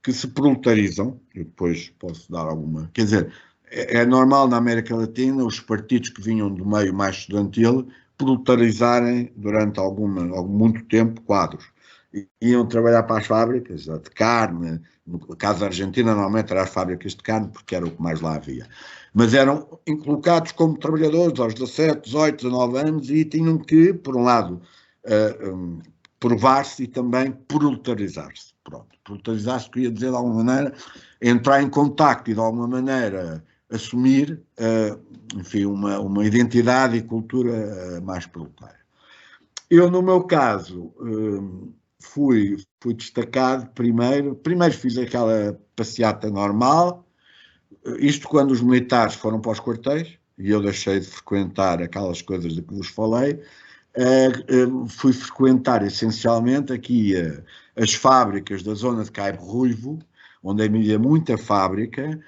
que se proletarizam, eu depois posso dar alguma, quer dizer, é normal na América Latina os partidos que vinham do meio mais estudantil proletarizarem durante muito tempo quadros. Iam trabalhar para as fábricas de carne, no caso da Argentina normalmente eram as fábricas de carne porque era o que mais lá havia, mas eram colocados como trabalhadores aos 17, 18, 19 anos e tinham que, por um lado, provar-se e também proletarizar-se. Pronto, proletarizar-se queria dizer de alguma maneira entrar em contacto e de alguma maneira assumir, enfim, uma identidade e cultura mais proletária. Eu, no meu caso, fui destacado primeiro fiz aquela passeata normal, isto quando os militares foram para os quartéis, e eu deixei de frequentar aquelas coisas de que vos falei, fui frequentar essencialmente aqui as fábricas da zona de Cabo Ruivo, onde havia muita fábrica,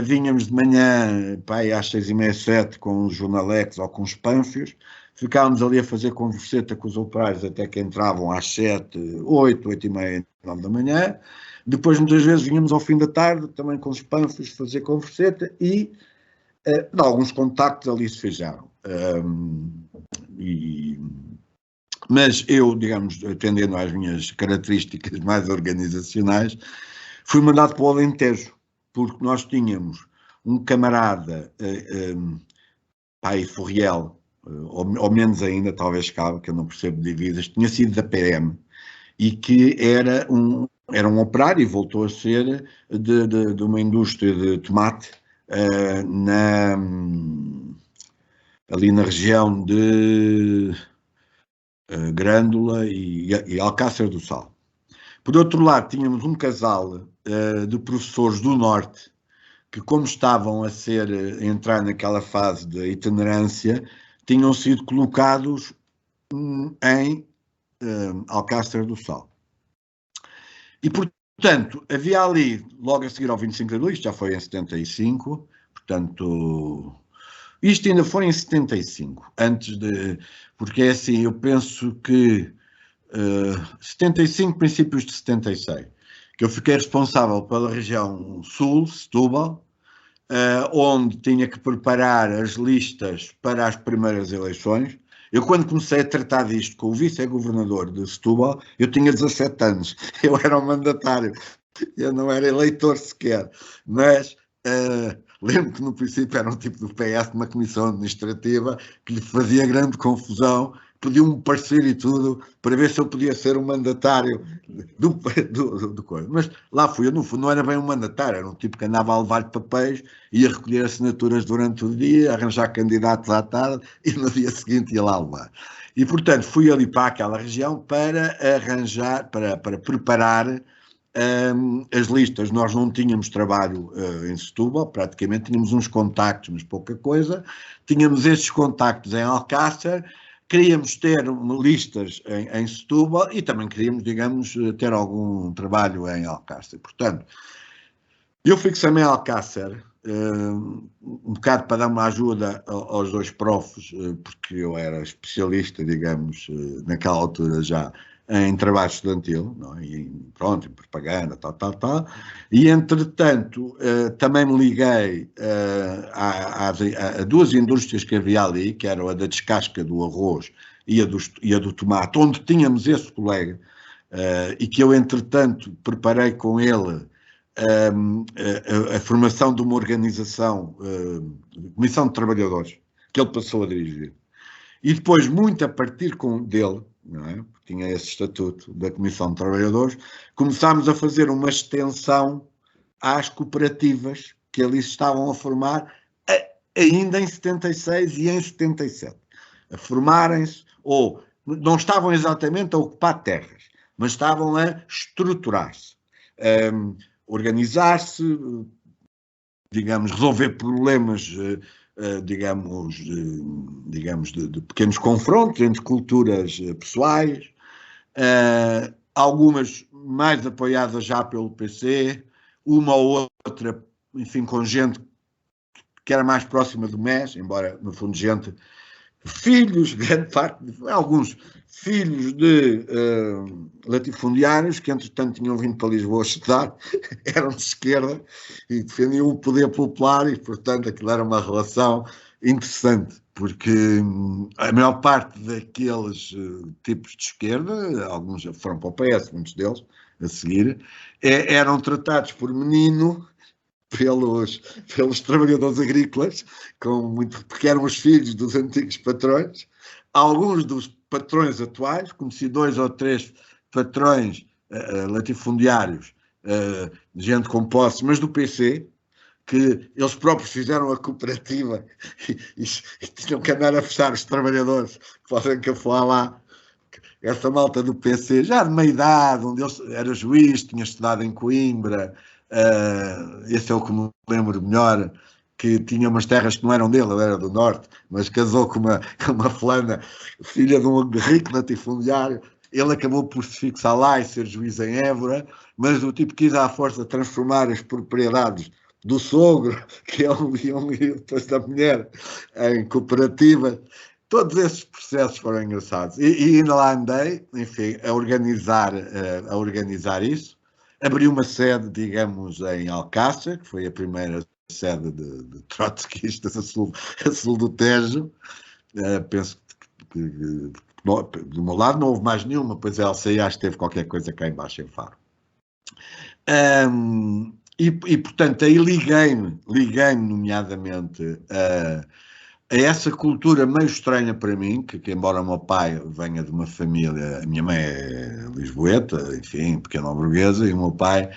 vinhamos de manhã para aí às 6h30, 7 com os jornalecs ou com os pânfios, ficávamos ali a fazer converseta com os operários até que entravam às 7, 8, 8h30, 9 da manhã. Depois, muitas vezes, vinhamos ao fim da tarde, também com os pânfios, fazer converseta e alguns contactos ali se fizeram. Mas eu, digamos, atendendo às minhas características mais organizacionais, fui mandado para o Alentejo, porque nós tínhamos um camarada, pai Furriel, ou menos ainda, talvez cabe, que eu não percebo de divisas, tinha sido da PM e que era um operário e voltou a ser de uma indústria de tomate ali na região de Grândola e Alcácer do Sal. Por outro lado, tínhamos um casal de professores do Norte que, como estavam a entrar naquela fase de itinerância, tinham sido colocados em Alcácer do Sal. E, portanto, havia ali, logo a seguir ao 25 de abril, isto já foi em 75, portanto, isto ainda foi em 75, porque é assim, eu penso que 75, princípios de 76, que eu fiquei responsável pela região sul, Setúbal, onde tinha que preparar as listas para as primeiras eleições. Eu, quando comecei a tratar disto com o vice-governador de Setúbal, eu tinha 17 anos, eu era um mandatário, eu não era eleitor sequer, mas lembro que no princípio era um tipo do PS, uma comissão administrativa, que lhe fazia grande confusão, pediu-me parecer e tudo, para ver se eu podia ser um mandatário do coisa. Mas lá fui eu, no fundo, não era bem um mandatário, era um tipo que andava a levar papéis, ia recolher assinaturas durante o dia, arranjar candidatos à tarde, e no dia seguinte ia lá levar. E, portanto, fui ali para aquela região para arranjar, para preparar as listas. Nós não tínhamos trabalho em Setúbal, praticamente tínhamos uns contactos, mas pouca coisa. Tínhamos estes contactos em Alcácer, queríamos ter listas em Setúbal e também queríamos, digamos, ter algum trabalho em Alcácer. Portanto, eu fixei-me em Alcácer, um bocado para dar uma ajuda aos dois profs, porque eu era especialista, digamos, naquela altura já, em trabalho estudantil, não é? E pronto, em propaganda, tal. E, entretanto, também me liguei a duas indústrias que havia ali, que eram a da descasca do arroz e a do tomate, onde tínhamos esse colega, e que eu, entretanto, preparei com ele a formação de uma organização, Comissão de Trabalhadores, que ele passou a dirigir. E depois, muito a partir dele, não é? Porque tinha esse estatuto da Comissão de Trabalhadores, começámos a fazer uma extensão às cooperativas que ali se estavam a formar, ainda em 76 e em 77. A formarem-se, ou não estavam exatamente a ocupar terras, mas estavam a estruturar-se, organizar-se, digamos, resolver problemas, digamos, de pequenos confrontos entre culturas pessoais, algumas mais apoiadas já pelo PC, uma ou outra, enfim, com gente que era mais próxima do MES, embora, no fundo, gente, filhos, grande parte, alguns filhos de latifundiários que, entretanto, tinham vindo para Lisboa estudar, eram de esquerda e defendiam o poder popular e, portanto, aquilo era uma relação interessante, porque a maior parte daqueles tipos de esquerda, alguns já foram para o PS, muitos deles, a seguir, eram tratados por menino pelos trabalhadores agrícolas, porque eram os filhos dos antigos patrões. Alguns dos patrões atuais, conheci 2 ou 3 patrões latifundiários, gente com posse, mas do PC, que eles próprios fizeram a cooperativa e tinham que andar a fechar os trabalhadores que podem cafoar lá. Essa malta do PC, já de meia idade, onde ele era juiz, tinha estudado em Coimbra, esse é o que me lembro melhor, que tinha umas terras que não eram dele, ele era do norte, mas casou com uma fulana, filha de um rico latifundiário. Ele acabou por se fixar lá e ser juiz em Évora, mas o tipo quis à força transformar as propriedades do sogro, que é um depois da mulher, em cooperativa. Todos esses processos foram engraçados. E ainda lá andei, enfim, a organizar isso. Abri uma sede, digamos, em Alcácer, que foi a primeira sede de trotskistas a sul do Tejo. Penso que do meu lado não houve mais nenhuma, pois a LCA teve qualquer coisa cá embaixo em Faro. E portanto, aí liguei-me nomeadamente a essa cultura meio estranha para mim, que embora o meu pai venha de uma família, a minha mãe é lisboeta, enfim, pequena burguesa, e o meu pai,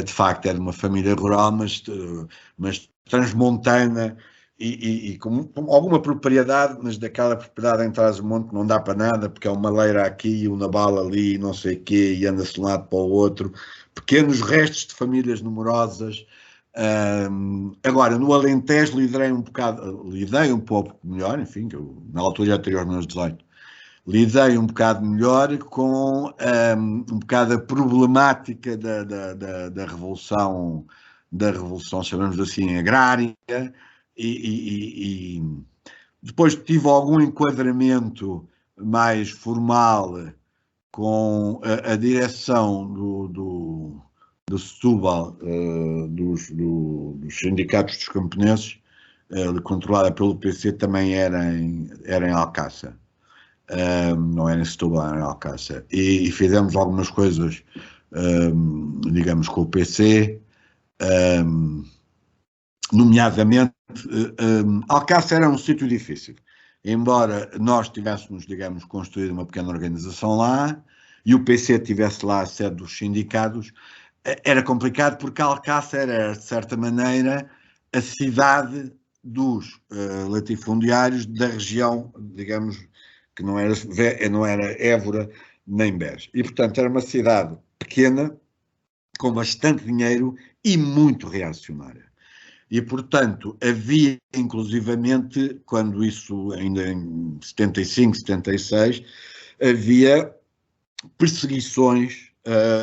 de facto, é de uma família rural, mas transmontana e com alguma propriedade, mas daquela propriedade em Trás-os-Montes não dá para nada, porque é uma leira aqui, uma bala ali, não sei o quê, e anda-se de um lado para o outro, pequenos restos de famílias numerosas. Agora, no Alentejo lidei um pouco melhor, enfim, eu, na altura já teria os meus 18, lidei um bocado melhor com um bocado a problemática da revolução, chamamos assim, agrária, e depois tive algum enquadramento mais formal com a direção do Setúbal, dos sindicatos dos camponeses, controlada pelo PC, também era em Alcácer. Não era em Setúbal, era em Alcácer. E fizemos algumas coisas, digamos, com o PC, nomeadamente, Alcácer era um sítio difícil. Embora nós tivéssemos, digamos, construído uma pequena organização lá, e o PC tivesse lá a sede dos sindicatos, era complicado porque Alcácer era, de certa maneira, a cidade dos latifundiários da região, digamos, que não era Évora nem Beja. E, portanto, era uma cidade pequena, com bastante dinheiro e muito reacionária. E, portanto, havia, inclusivamente, quando isso, ainda em 75, 76, havia perseguições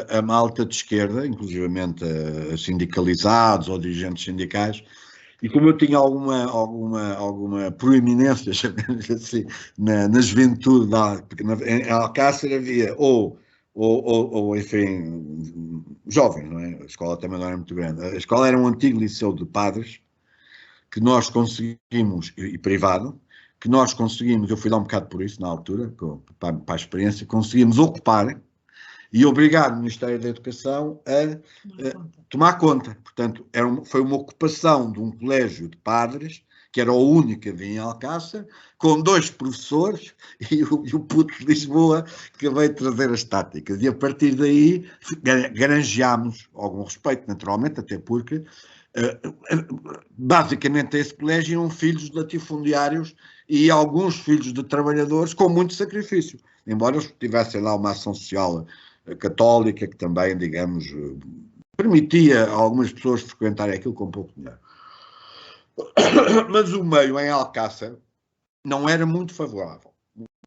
a malta de esquerda, inclusivamente a sindicalizados ou dirigentes sindicais, e como eu tinha alguma proeminência, chamemos assim, na juventude, porque em Alcácer havia enfim, jovens, não é? A escola também não era muito grande. A escola era um antigo liceu de padres, que nós conseguimos, e privado, que nós conseguimos, eu fui lá um bocado por isso na altura, para a experiência, conseguimos ocupar e obrigar o Ministério da Educação a tomar conta. Portanto, foi uma ocupação de um colégio de padres, que era o único que havia em Alcácer, com 2 professores e o puto de Lisboa que veio trazer as táticas. E a partir daí granjeámos algum respeito, naturalmente, até porque basicamente a esse colégio iam filhos de latifundiários e alguns filhos de trabalhadores com muito sacrifício, embora eles tivessem lá uma ação social católica que também, digamos, permitia a algumas pessoas frequentarem aquilo com pouco dinheiro. Mas o meio em Alcácer não era muito favorável.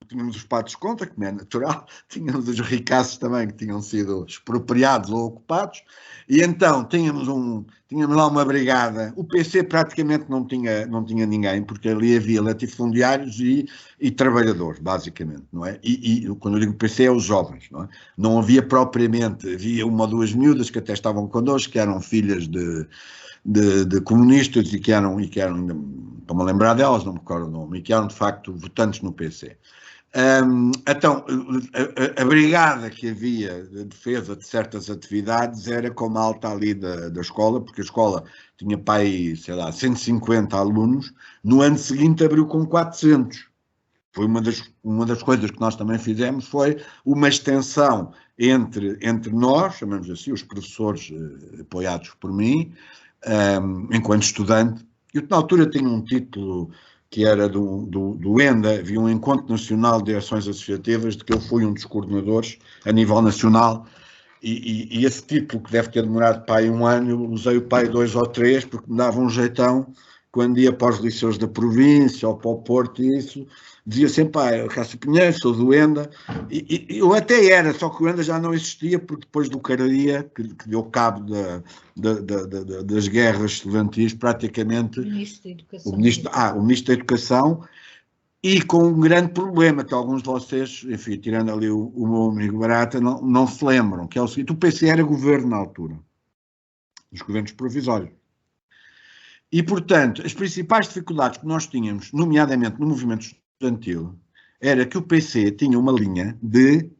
Tínhamos os padres contra, como é natural, tínhamos os ricaços também que tinham sido expropriados ou ocupados, e então tínhamos lá uma brigada. O PC praticamente não tinha ninguém, porque ali havia latifundiários e trabalhadores, basicamente, não é? E quando eu digo PC é os jovens, não é? Não havia propriamente, havia 1 ou 2 miúdas que até estavam connosco, que eram filhas de comunistas e que eram, estou-me a lembrar delas, não me recordo o nome, e que eram de facto votantes no PC. Então, a brigada que havia de defesa de certas atividades era com a malta ali da escola, porque a escola tinha para aí, sei lá, 150 alunos, no ano seguinte abriu com 400. Foi uma das coisas que nós também fizemos, foi uma extensão entre nós, chamamos assim, os professores apoiados por mim, enquanto estudante. Eu na altura tinha um título que era do ENDA, havia um Encontro Nacional de Ações Associativas, de que eu fui um dos coordenadores a nível nacional, e esse título, que deve ter demorado para aí 1 ano, eu usei-o para aí 2 ou 3, porque me dava um jeitão, quando ia para os liceus da província ou para o Porto, e isso, dizia sempre, eu Cássio Pinheiro, sou do ENDA, e eu até era, só que o ENDA já não existia, porque depois do Cararia, que deu cabo das guerras estudantis, praticamente... O Ministro da Educação. O Ministro da Educação, e com um grande problema, que alguns de vocês, enfim, tirando ali o meu amigo Barata, não se lembram, que é o seguinte: o PC era governo na altura, os governos provisórios. E, portanto, as principais dificuldades que nós tínhamos, nomeadamente no movimento estudantil, era que o PC tinha uma linha de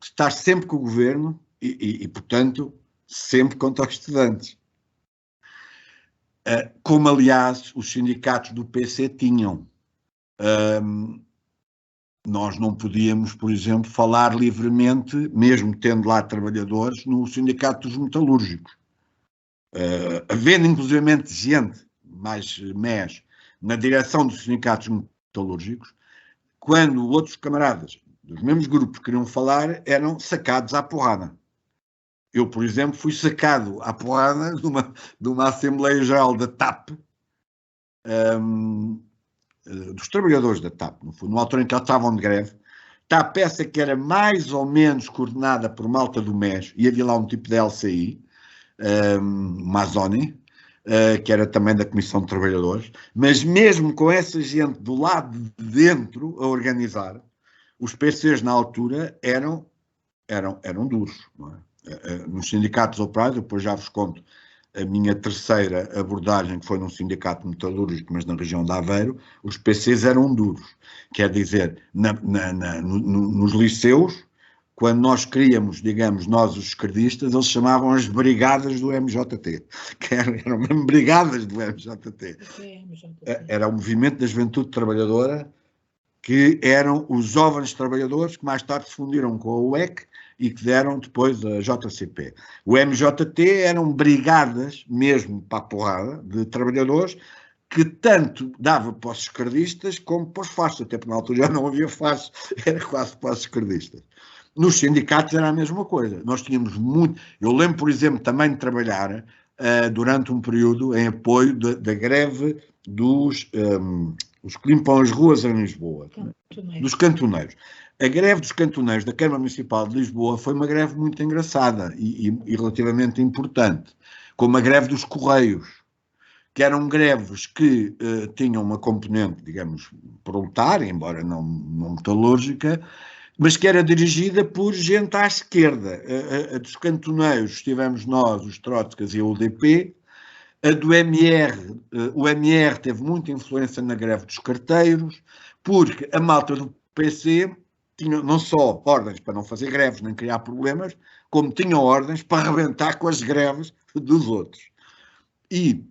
estar sempre com o governo e, portanto, sempre contra os estudantes. Como, aliás, os sindicatos do PC tinham. Nós não podíamos, por exemplo, falar livremente, mesmo tendo lá trabalhadores, no sindicato dos metalúrgicos. Havendo, inclusivamente, gente, mais MES, na direção dos sindicatos metalúrgicos, quando outros camaradas dos mesmos grupos queriam falar, eram sacados à porrada. Eu, por exemplo, fui sacado à porrada de uma Assembleia Geral da TAP, dos trabalhadores da TAP, no fundo, numa altura em que eles estavam de greve. TAP, essa que era mais ou menos coordenada por malta do MES, e havia lá um tipo de LCI, Mazzoni, que era também da Comissão de Trabalhadores, mas mesmo com essa gente do lado de dentro a organizar, os PCs na altura eram duros, não é? Nos sindicatos operários, depois já vos conto a minha terceira abordagem, que foi num sindicato metalúrgico, mas na região de Aveiro, os PCs eram duros. Quer dizer, nos liceus, quando nós queríamos, digamos, nós os esquerdistas, eles chamavam as brigadas do MJT, que eram mesmo brigadas do MJT. Era o Movimento da Juventude Trabalhadora, que eram os jovens trabalhadores que mais tarde se fundiram com a UEC e que deram depois a JCP. O MJT eram brigadas, mesmo para a porrada, de trabalhadores, que tanto dava para os esquerdistas como para os fascistas, até porque na altura já não havia fascistas, era quase para os esquerdistas. Nos sindicatos era a mesma coisa. Nós tínhamos muito... Eu lembro, por exemplo, também de trabalhar durante um período em apoio da greve dos que limpam as ruas em Lisboa, dos cantoneiros. A greve dos cantoneiros da Câmara Municipal de Lisboa foi uma greve muito engraçada e relativamente importante, como a greve dos Correios, que eram greves que tinham uma componente, digamos, proletária, embora não metalúrgica, mas que era dirigida por gente à esquerda. A dos cantoneiros tivemos nós, os Trotskas e a UDP. A do MR, o MR teve muita influência na greve dos carteiros, porque a malta do PC tinham não só ordens para não fazer greves nem criar problemas, como tinham ordens para arrebentar com as greves dos outros. E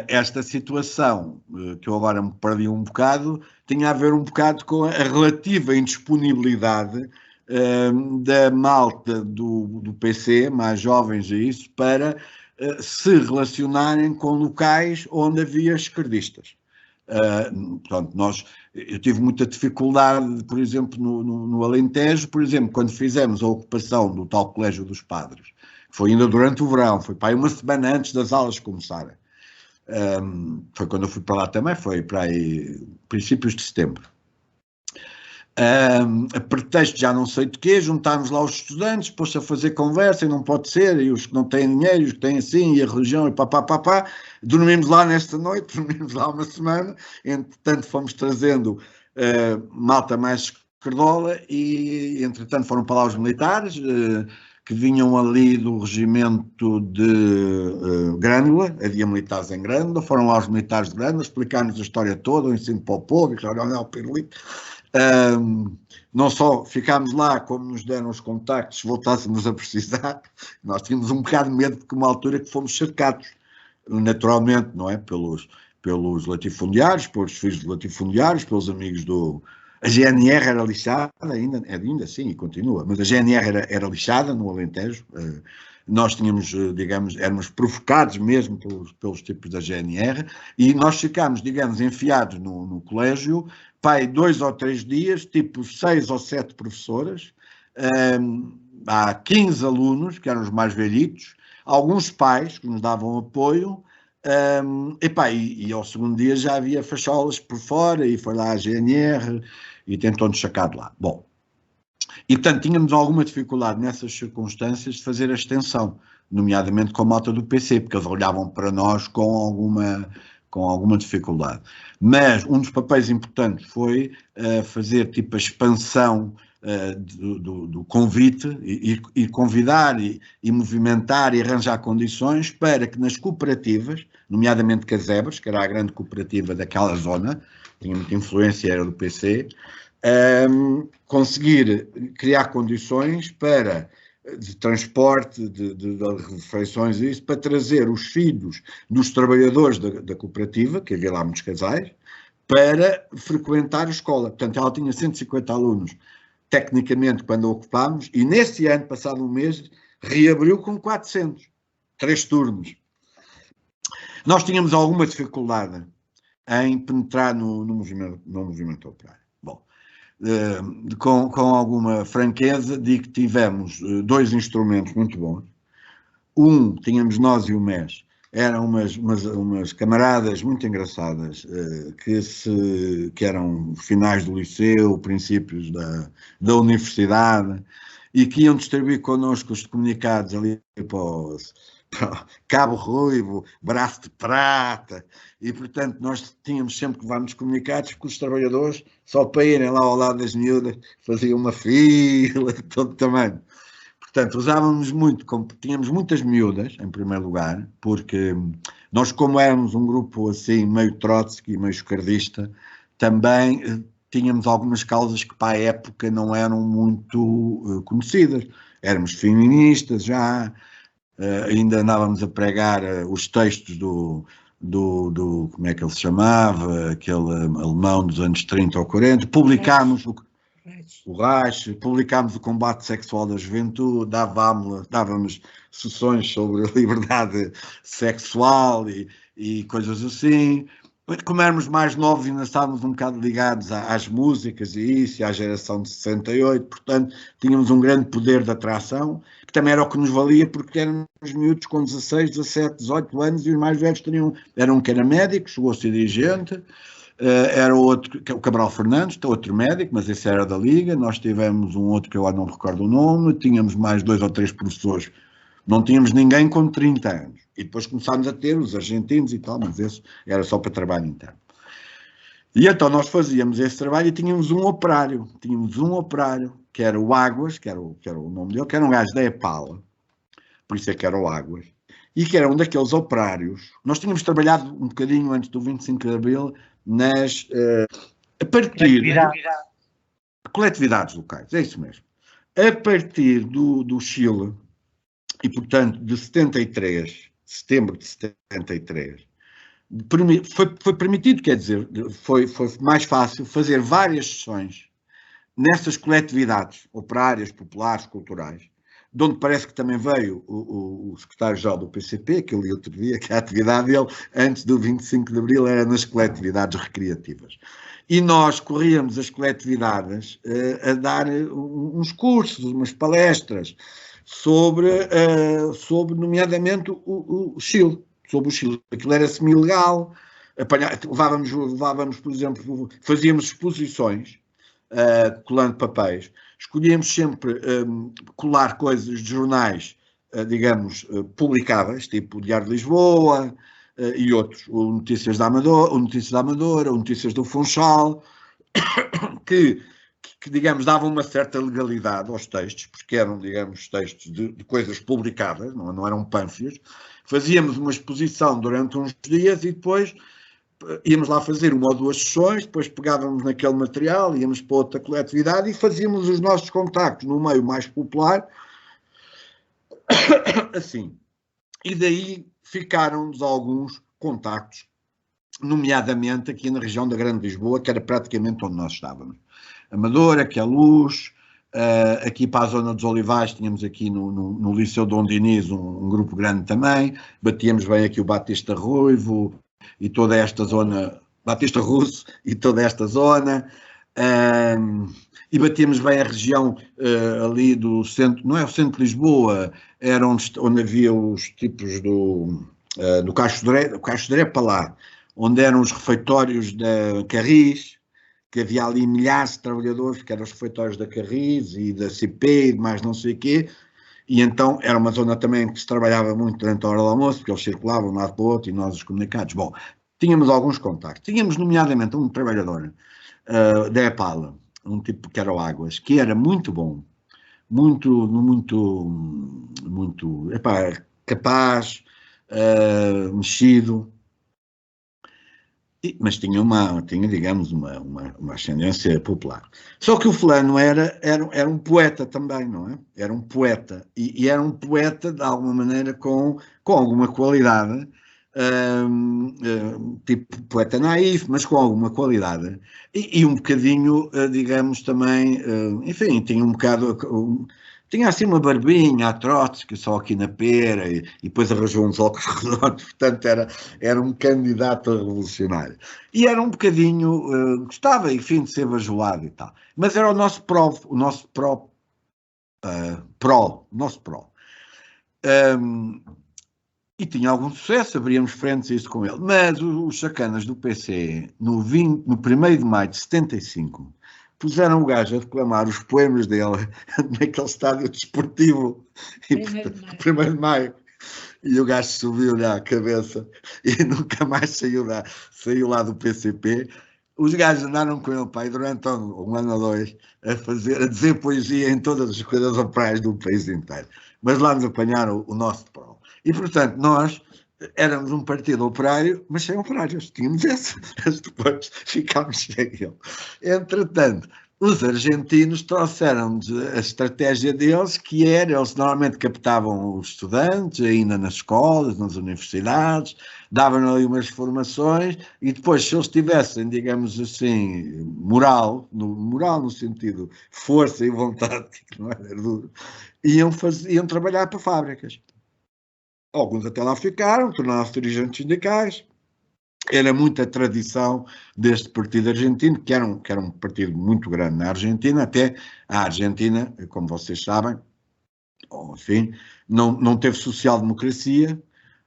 esta situação, que eu agora me perdi um bocado, tinha a ver um bocado com a relativa indisponibilidade da malta do PC, mais jovens a isso, para se relacionarem com locais onde havia esquerdistas. Portanto, eu tive muita dificuldade, por exemplo, no Alentejo, por exemplo, quando fizemos a ocupação do tal Colégio dos Padres, que foi ainda durante o verão, foi para aí uma semana antes das aulas começarem. Foi quando eu fui para lá também, foi para aí princípios de setembro. A pretexto já não sei de quê, juntámos lá os estudantes, pôs-se a fazer conversa e não pode ser, e os que não têm dinheiro, e os que têm assim, e a religião, e papá, dormimos lá nesta noite, dormimos lá uma semana, entretanto fomos trazendo malta mais esquerdola e entretanto foram para lá os militares, que vinham ali do regimento de Grândola, havia militares em Grândola, foram lá os militares de Grândola, explicar-nos a história toda, o ensino para o povo, e olha o pirulito. Não só ficámos lá, como nos deram os contactos, se voltássemos a precisar, nós tínhamos um bocado de medo, porque uma altura que fomos cercados, naturalmente, não é? Pelos latifundiários, pelos filhos de latifundiários, pelos amigos do... A GNR era lixada, ainda sim, e continua, mas a GNR era lixada no Alentejo. Nós tínhamos, digamos, éramos provocados mesmo pelos tipos da GNR, e nós ficámos, digamos, enfiados no colégio, pai, 2 ou 3 dias, tipo 6 ou 7 professoras, há 15 alunos, que eram os mais velhitos, alguns pais que nos davam apoio, e ao segundo dia já havia facholas por fora, e foi lá a GNR, e tentou-nos sacar de lá. Bom, e portanto tínhamos alguma dificuldade nessas circunstâncias de fazer a extensão, nomeadamente com a malta do PC, porque eles olhavam para nós com alguma dificuldade. Mas um dos papéis importantes foi fazer tipo a expansão do convite e convidar e movimentar e arranjar condições para que nas cooperativas, nomeadamente Casebres, que era a grande cooperativa daquela zona, tinha muita influência, era do PC, conseguir criar condições para de transporte, de refeições e isso, para trazer os filhos dos trabalhadores da cooperativa, que havia lá muitos casais, para frequentar a escola. Portanto, ela tinha 150 alunos, tecnicamente, quando a ocupámos, e nesse ano, passado um mês, reabriu com 400, 3 turnos. Nós tínhamos alguma dificuldade em penetrar no movimento operário. Bom, com alguma franqueza, digo que tivemos 2 instrumentos muito bons. Tínhamos nós e o MES, eram umas camaradas muito engraçadas, que eram finais do liceu, princípios da universidade, e que iam distribuir connosco os comunicados ali para Cabo Ruivo, Braço de Prata, e portanto nós tínhamos sempre que levar-nos comunicados, porque os trabalhadores, só para irem lá ao lado das miúdas, faziam uma fila de todo tamanho. Portanto, usávamos muito, tínhamos muitas miúdas, em primeiro lugar, porque nós, como éramos um grupo assim, meio Trotsky, meio esquerdista, também tínhamos algumas causas que para a época não eram muito conhecidas. Éramos feministas já, ainda andávamos a pregar os textos do como é que ele se chamava, aquele alemão dos anos 30 ou 40, publicámos o Reich, publicámos o combate sexual da juventude, dávamos sessões sobre a liberdade sexual e coisas assim. Como éramos mais novos, ainda estávamos um bocado ligados às músicas e isso, e à geração de 68, portanto, tínhamos um grande poder de atração, que também era o que nos valia, porque éramos miúdos com 16, 17, 18 anos, e os mais velhos era um que era médico, chegou a ser dirigente, era outro, o Cabral Fernandes, outro médico, mas esse era da Liga. Nós tivemos um outro que eu não recordo o nome, tínhamos mais 2 ou 3 professores, não tínhamos ninguém com 30 anos. E depois começámos a ter os argentinos e tal, mas esse era só para trabalho interno. E então nós fazíamos esse trabalho e tínhamos um operário, que era o Águas, que era o nome dele, que era um gajo da EPAL, por isso é que era o Águas, e que era um daqueles operários. Nós tínhamos trabalhado um bocadinho antes do 25 de Abril, a partir coletividades locais, é isso mesmo. A partir do Chile, e portanto de 73, setembro de 73, foi permitido, quer dizer, foi mais fácil fazer várias sessões nessas coletividades operárias, populares, culturais, de onde parece que também veio o secretário-geral do PCP, que eu li outro dia, que a atividade dele, antes do 25 de Abril, era nas coletividades recreativas. E nós corríamos as coletividades a dar uns cursos, umas palestras, sobre nomeadamente, o Chile. Sobre o Chile. Aquilo era semi-ilegal, levávamos, por exemplo, fazíamos exposições, colando papéis. Escolhíamos sempre colar coisas de jornais, digamos, publicáveis, tipo o Diário de Lisboa e outros, o Notícias da Amadora, o Notícias do Funchal, que, digamos, davam uma certa legalidade aos textos, porque eram, digamos, textos de coisas publicadas, não eram pânfleos. Fazíamos uma exposição durante uns dias e depois íamos lá fazer uma ou duas sessões, depois pegávamos naquele material, íamos para outra coletividade e fazíamos os nossos contactos no meio mais popular, assim. E daí ficaram-nos alguns contactos, nomeadamente aqui na região da Grande Lisboa, que era praticamente onde nós estávamos. Amadora, que é a Luz, aqui para a zona dos Olivais, tínhamos aqui no Liceu Dom Diniz um grupo grande também, batíamos bem aqui o Batista Ruivo e toda esta zona, Batista Russo e toda esta zona, e batíamos bem a região ali do centro, não é o centro de Lisboa, era onde havia os tipos do Caixo de Dré para lá, onde eram os refeitórios da Carris, que havia ali milhares de trabalhadores, que eram os refeitórios da Carris e da CP e de mais não sei o quê, e então era uma zona também que se trabalhava muito durante a hora do almoço, porque eles circulavam de um lado para o outro e nós os comunicados. Bom, tínhamos alguns contactos. Tínhamos, nomeadamente, um trabalhador da EPAL, um tipo que era o Águas, que era muito bom, muito, capaz, mexido, mas tinha, digamos, uma ascendência popular. Só que o fulano era um poeta também, não é? Era um poeta, e era um poeta, de alguma maneira, com alguma qualidade, tipo poeta naif, mas com alguma qualidade, e um bocadinho, digamos, também, enfim, tinha um bocado... Tinha assim uma barbinha, a Trotsky, só aqui na pera, e depois arranjou uns óculos redondos, portanto era um candidato a revolucionário. E era um bocadinho, gostava, enfim, de ser bajulado e tal. Mas era o nosso pró. E tinha algum sucesso, abríamos frentes a isso com ele. Mas os sacanas do PC, no 1º de maio de 75, puseram o gajo a declamar os poemas dele naquele estádio desportivo, 1º de maio. E o gajo subiu-lhe à cabeça e nunca mais saiu lá do PCP. Os gajos andaram com ele, pai, durante um ano ou dois, a dizer poesia em todas as coisas operárias do país inteiro. Mas lá nos apanharam o nosso pró. E, portanto, nós éramos um partido operário, mas sem operários. Tínhamos esse, mas depois ficámos sem ele. Entretanto, os argentinos trouxeram-nos a estratégia deles, que era, eles normalmente captavam os estudantes, ainda nas escolas, nas universidades, davam ali umas formações, e depois, se eles tivessem, digamos assim, moral no sentido força e vontade, que não era duro, iam trabalhar para fábricas. Alguns até lá ficaram, tornaram-se dirigentes sindicais. Era muita tradição deste partido argentino, que era um partido muito grande na Argentina, até a Argentina, como vocês sabem, enfim, não teve social-democracia.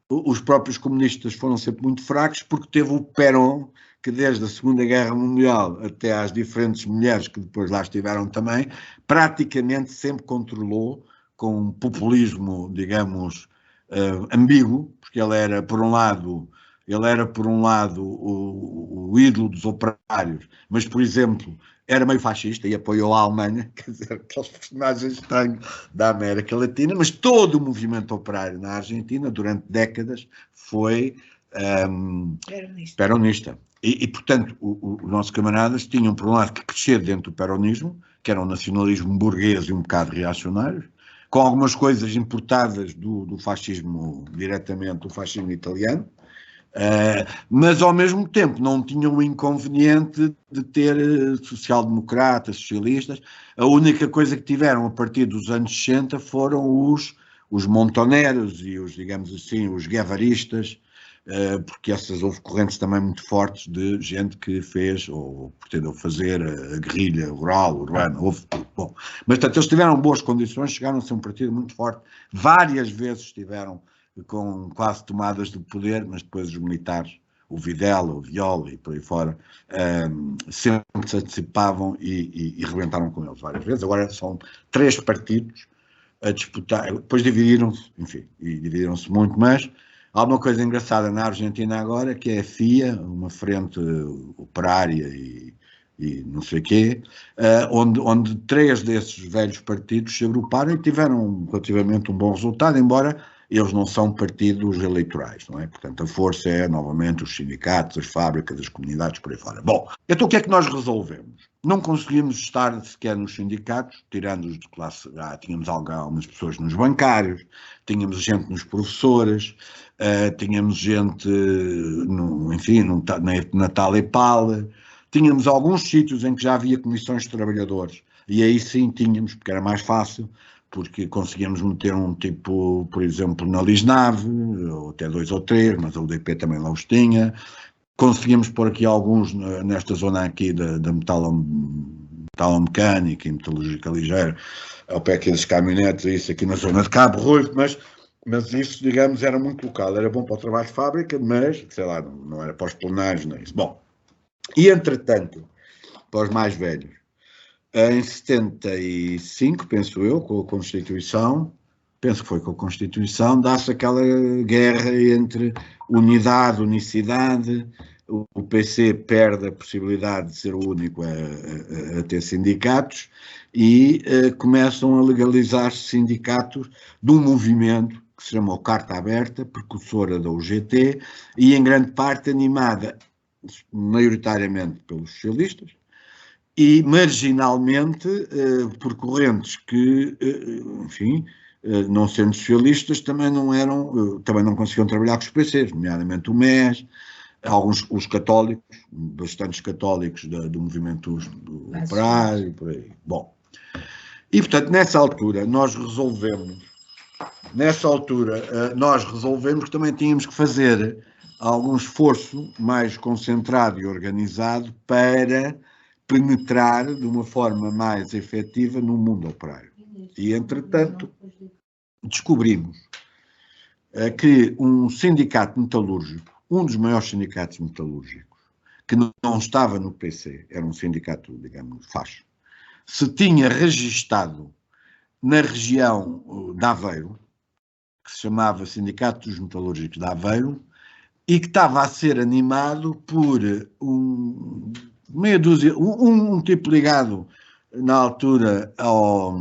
Os próprios comunistas foram sempre muito fracos, porque teve o Perón, que desde a Segunda Guerra Mundial até às diferentes mulheres que depois lá estiveram também, praticamente sempre controlou, com um populismo, digamos, ambíguo, porque ele era, por um lado, o ídolo dos operários, mas, por exemplo, era meio fascista e apoiou a Alemanha, quer dizer, aqueles personagens estranhos da América Latina, mas todo o movimento operário na Argentina, durante décadas, foi peronista. portanto, os nossos camaradas tinham, por um lado, que crescer dentro do peronismo, que era um nacionalismo burguês e um bocado reacionário, com algumas coisas importadas do fascismo, diretamente do fascismo italiano, mas ao mesmo tempo não tinham o inconveniente de ter social-democratas, socialistas. A única coisa que tiveram a partir dos anos 60 foram os montoneros e os, digamos assim, os guevaristas, porque houve correntes também muito fortes de gente que fez ou pretendeu fazer a guerrilha rural, urbana, houve tudo. Bom, mas portanto eles tiveram boas condições, chegaram a ser um partido muito forte, várias vezes estiveram com quase tomadas de poder, mas depois os militares, o Videla, o Viola e por aí fora, sempre se antecipavam e rebentaram com eles várias vezes. Agora são 3 partidos a disputar, depois dividiram-se, enfim, e dividiram-se muito, mas há uma coisa engraçada na Argentina agora, que é a FIA, uma frente operária e não sei o quê, onde 3 desses velhos partidos se agruparam e tiveram relativamente um bom resultado, embora eles não são partidos eleitorais, não é? Portanto, a força é, novamente, os sindicatos, as fábricas, as comunidades, por aí fora. Bom, então o que é que nós resolvemos? Não conseguimos estar sequer nos sindicatos, tirando-os de classe A, tínhamos algumas pessoas nos bancários, tínhamos gente nos professores, tínhamos gente, enfim, na tal EPAL, tínhamos alguns sítios em que já havia comissões de trabalhadores, e aí sim tínhamos, porque era mais fácil, porque conseguíamos meter um tipo, por exemplo, na Lisnave, ou até 2 ou 3, mas a UDP também lá os tinha. Conseguimos pôr aqui alguns nesta zona aqui da metalomecânica e metalúrgica ligeira, ao pé aqui das caminhonetes, isso aqui na zona de Cabo Ruivo, mas isso, digamos, era muito local, era bom para o trabalho de fábrica, mas, sei lá, não era para os plenários, nem isso. Bom, e entretanto, para os mais velhos, em 75, penso eu, com a Constituição, penso que foi com a Constituição, dá-se aquela guerra entre unidade, unicidade, o PC perde a possibilidade de ser o único a ter sindicatos e começam a legalizar-se sindicatos de um movimento que se chamou Carta Aberta, precursora da UGT e em grande parte animada maioritariamente pelos socialistas, e marginalmente por correntes que, enfim, não sendo socialistas, também não conseguiam trabalhar com os PCs, nomeadamente o MES, os católicos, bastantes católicos do movimento do operário, por aí. Bom, e portanto, nessa altura nós resolvemos que também tínhamos que fazer algum esforço mais concentrado e organizado para penetrar de uma forma mais efetiva no mundo operário. E, entretanto, descobrimos que um sindicato metalúrgico, um dos maiores sindicatos metalúrgicos, que não estava no PC, era um sindicato, digamos, facho, se tinha registado na região de Aveiro, que se chamava Sindicato dos Metalúrgicos de Aveiro, e que estava a ser animado por meia dúzia, um tipo ligado na altura ao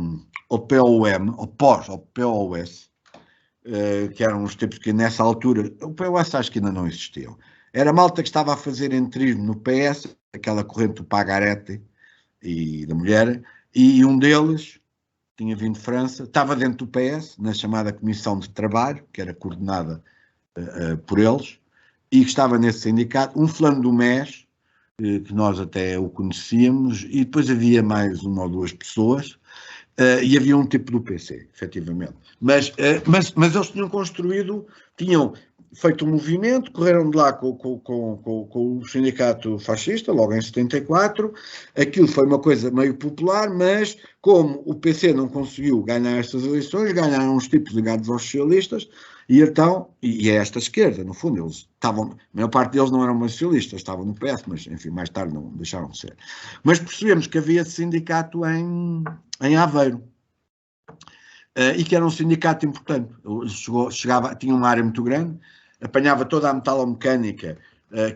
POM, ao POS, que eram os tipos que nessa altura, o POS acho que ainda não existiam. Era a malta que estava a fazer entrismo no PS, aquela corrente do Pagarete e da mulher, e um deles tinha vindo de França, estava dentro do PS, na chamada Comissão de Trabalho, que era coordenada por eles, e que estava nesse sindicato, um fulano do MES, que nós até o conhecíamos, e depois havia mais 1 ou 2 pessoas, e havia um tipo do PC, efetivamente. Mas eles tinham feito um movimento, correram de lá com o sindicato fascista, logo em 74, aquilo foi uma coisa meio popular, mas como o PC não conseguiu ganhar estas eleições, ganharam uns tipos ligados aos socialistas, e então, e é esta esquerda, no fundo, eles estavam, a maior parte deles não eram socialistas, estavam no PS, mas enfim, mais tarde não deixaram de ser. Mas percebemos que havia sindicato em Aveiro, e que era um sindicato importante, tinha uma área muito grande, apanhava toda a metalomecânica,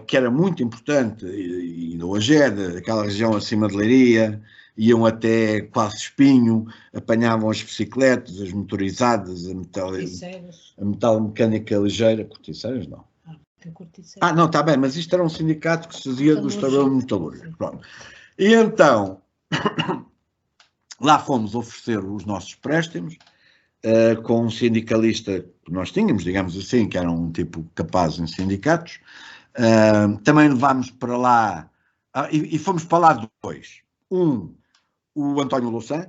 que era muito importante, e hoje é, daquela região acima de Leiria, iam até quase Espinho, apanhavam as bicicletas, as motorizadas, a metalomecânica ligeira, corticeiras não, Não, está bem, mas isto era um sindicato que se fazia dos trabalhadores metalúrgicos. Pronto. E então, lá fomos oferecer os nossos préstimos, com um sindicalista que nós tínhamos, digamos assim, que era um tipo capaz em sindicatos. Também levámos para lá, e fomos para lá dois. O António Louçã,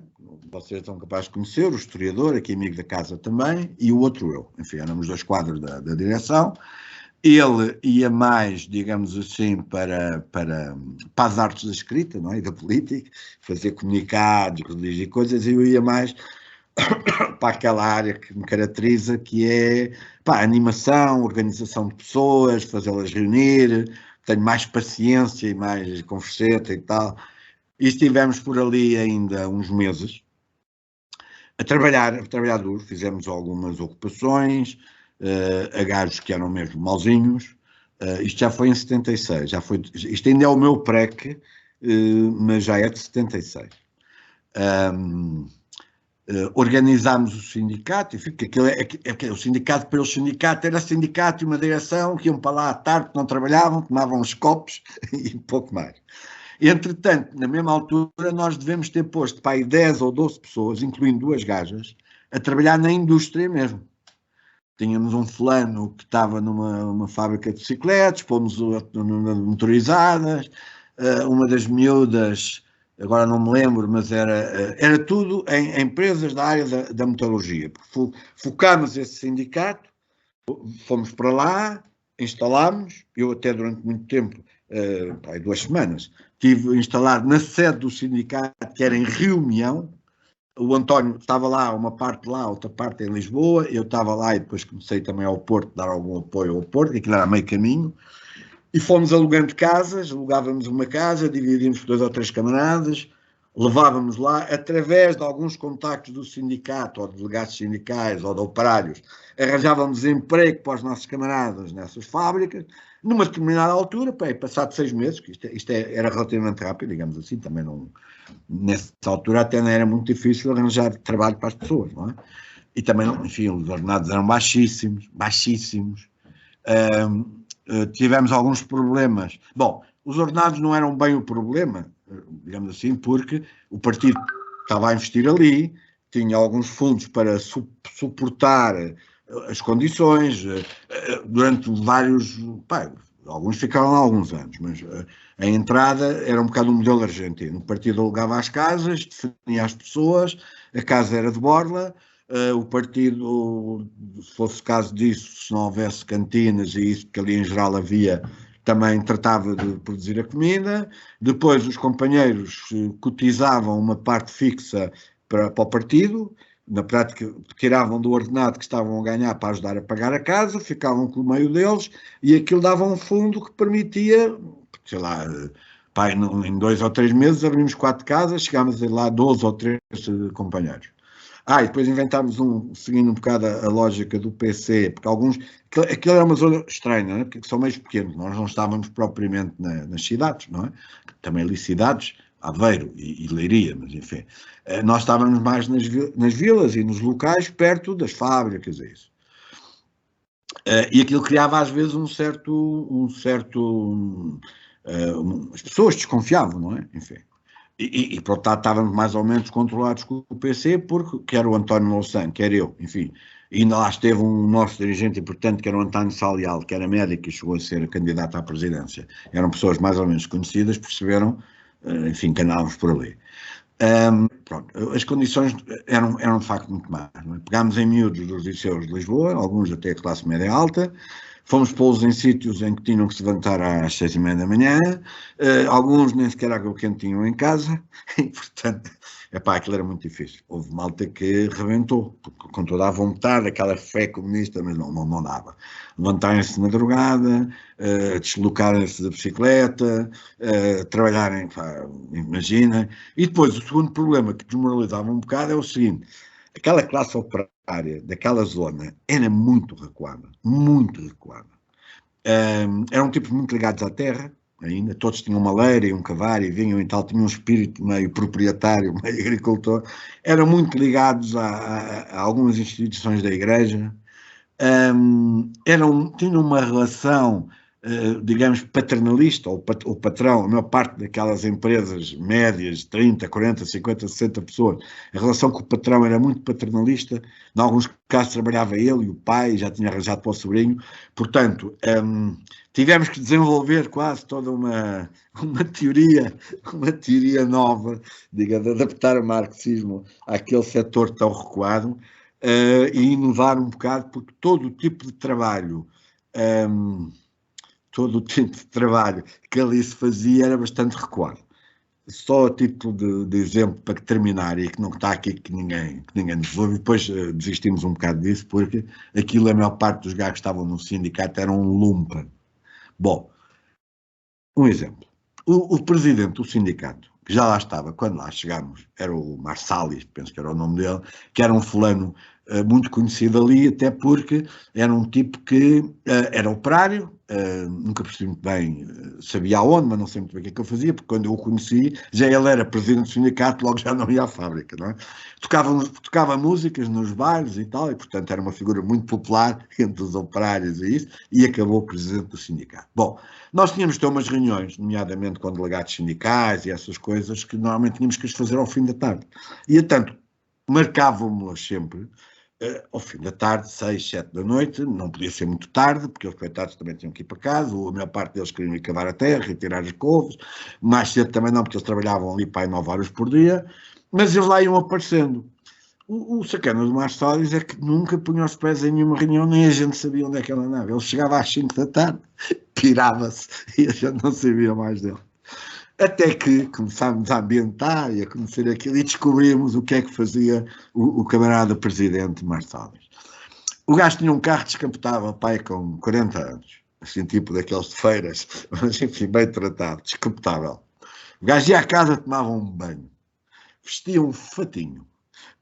vocês são capazes de conhecer, o historiador, aqui amigo da casa também, e o outro eu. Enfim, éramos dois quadros da direção. Ele ia mais, digamos assim, para as artes da escrita, não é? E da política, fazer comunicados, redigir coisas, e eu ia mais para aquela área que me caracteriza, que é animação, organização de pessoas, fazê-las reunir, tenho mais paciência e mais converseta e tal. E estivemos por ali ainda uns meses a trabalhar duro, fizemos algumas ocupações, a gajos que eram mesmo mauzinhos. Isto já foi em 76, isto ainda é o meu PREC, mas já é de 76. Organizámos o sindicato, porque o sindicato pelo sindicato era sindicato e uma direção que iam para lá à tarde, não trabalhavam, tomavam uns copos e pouco mais. Entretanto, na mesma altura, nós devemos ter posto para aí 10 ou 12 pessoas, incluindo duas gajas, a trabalhar na indústria mesmo. Tínhamos um fulano que estava numa fábrica de bicicletas, pomos motorizadas, uma das miúdas, agora não me lembro, mas era tudo em empresas da área da metalurgia. Focámos esse sindicato, fomos para lá, instalámos, eu até durante muito tempo, 2 semanas, estive instalado na sede do sindicato, que era em Rio Mião. O António estava lá, uma parte lá, outra parte em Lisboa, eu estava lá e depois comecei também ao Porto, dar algum apoio ao Porto, aquilo era meio caminho, e fomos alugando casas, alugávamos uma casa, dividíamos por 2 ou 3 camaradas, levávamos lá, através de alguns contactos do sindicato, ou de delegados sindicais, ou de operários, arranjávamos emprego para os nossos camaradas nessas fábricas. Numa determinada altura, passado 6 meses, que isto era relativamente rápido, digamos assim, também não, nessa altura até não era muito difícil arranjar trabalho para as pessoas, não é? E também, enfim, os ordenados eram baixíssimos. Tivemos alguns problemas. Bom, os ordenados não eram bem o problema, digamos assim, porque o partido estava a investir ali, tinha alguns fundos para suportar as condições, durante vários, alguns ficaram lá alguns anos, mas a entrada era um bocado um modelo argentino. O partido alugava as casas, definia as pessoas, a casa era de borla, o partido, se fosse caso disso, se não houvesse cantinas e isso que ali em geral havia, também tratava de produzir a comida. Depois os companheiros cotizavam uma parte fixa para o partido, na prática tiravam do ordenado que estavam a ganhar para ajudar a pagar a casa, ficavam com o meio deles e aquilo dava um fundo que permitia, sei lá, em 2 ou 3 meses abrimos 4 casas, chegámos a lá 12 ou 13 companheiros. E depois inventámos seguindo um bocado a lógica do PC, porque aquilo era uma zona estranha, não é? Porque são meios pequenos, nós não estávamos propriamente nas cidades, não é? Também ali cidades, Aveiro e Leiria, mas enfim, nós estávamos mais nas vilas e nos locais perto das fábricas, é isso. E aquilo criava às vezes as pessoas desconfiavam, não é? Enfim. E pronto, estávamos mais ou menos controlados com o PC, porque quer o António Louçã, quer eu, enfim. E ainda lá esteve um nosso dirigente importante, que era o António Salial, que era médico e chegou a ser candidato à presidência. Eram pessoas mais ou menos conhecidas, perceberam, enfim, que andávamos por ali. Pronto, as condições eram de facto muito más. Não é? Pegámos em miúdos dos liceus de Lisboa, alguns até a classe média alta, fomos pô-los em sítios em que tinham que se levantar às 6h30 da manhã, alguns nem sequer água quente tinham em casa, e portanto, aquilo era muito difícil. Houve malta que rebentou, com toda a vontade, aquela fé comunista, mas não dava. Levantarem-se de madrugada, deslocarem-se da bicicleta, trabalharem, imagina. E depois, o segundo problema que desmoralizava um bocado é o seguinte: aquela classe operária daquela zona era muito recuada, muito recuada. Eram tipos muito ligados à terra, ainda, todos tinham uma leira e um cavar e vinham e tal, tinham um espírito meio proprietário, meio agricultor, eram muito ligados a algumas instituições da igreja, tinham uma relação, digamos, paternalista, o patrão, a maior parte daquelas empresas médias, 30, 40, 50, 60 pessoas, a relação com o patrão era muito paternalista, em alguns casos trabalhava ele e o pai, já tinha arranjado para o sobrinho, portanto, tivemos que desenvolver quase toda uma teoria nova, digamos, de adaptar o marxismo àquele setor tão recuado, e inovar um bocado, porque todo o tipo de trabalho que ali se fazia era bastante recuado. Só a título de exemplo, para terminar, e que não está aqui que ninguém nos ouve, depois desistimos um bocado disso, porque aquilo, a maior parte dos gajos que estavam no sindicato eram um lumpen. Bom, um exemplo. O presidente do sindicato, que já lá estava, quando lá chegámos, era o Marsalis, penso que era o nome dele, que era um fulano muito conhecido ali, até porque era um tipo que era operário, nunca percebi muito bem, sabia aonde, mas não sei muito bem o que é que eu fazia, porque quando eu o conheci, já ele era presidente do sindicato, logo já não ia à fábrica, não é? Tocava músicas nos bares e tal, e portanto era uma figura muito popular entre os operários e isso, e acabou presidente do sindicato. Bom, nós tínhamos de ter umas reuniões, nomeadamente com delegados sindicais e essas coisas, que normalmente tínhamos que as fazer ao fim da tarde. E, portanto, marcávamos-las sempre ao fim da tarde, 6, 7 da noite, não podia ser muito tarde, porque os coitados também tinham que ir para casa, a maior parte deles queriam ir cavar a terra e tirar as couves, mais cedo também não, porque eles trabalhavam ali para 9 horas por dia, mas eles lá iam aparecendo. O sacana do Marsalis é que nunca punha os pés em nenhuma reunião, nem a gente sabia onde é que ele andava. Ele chegava às 5 da tarde, pirava-se e a gente não sabia mais dele. Até que começámos a ambientar e a conhecer aquilo e descobrimos o que é que fazia o camarada presidente Marsalis. O gajo tinha um carro descapotável, pai, com 40 anos, assim, tipo daqueles de feiras, mas enfim, bem tratado, descapotável. O gajo ia à casa, tomava um banho, vestia um fatinho,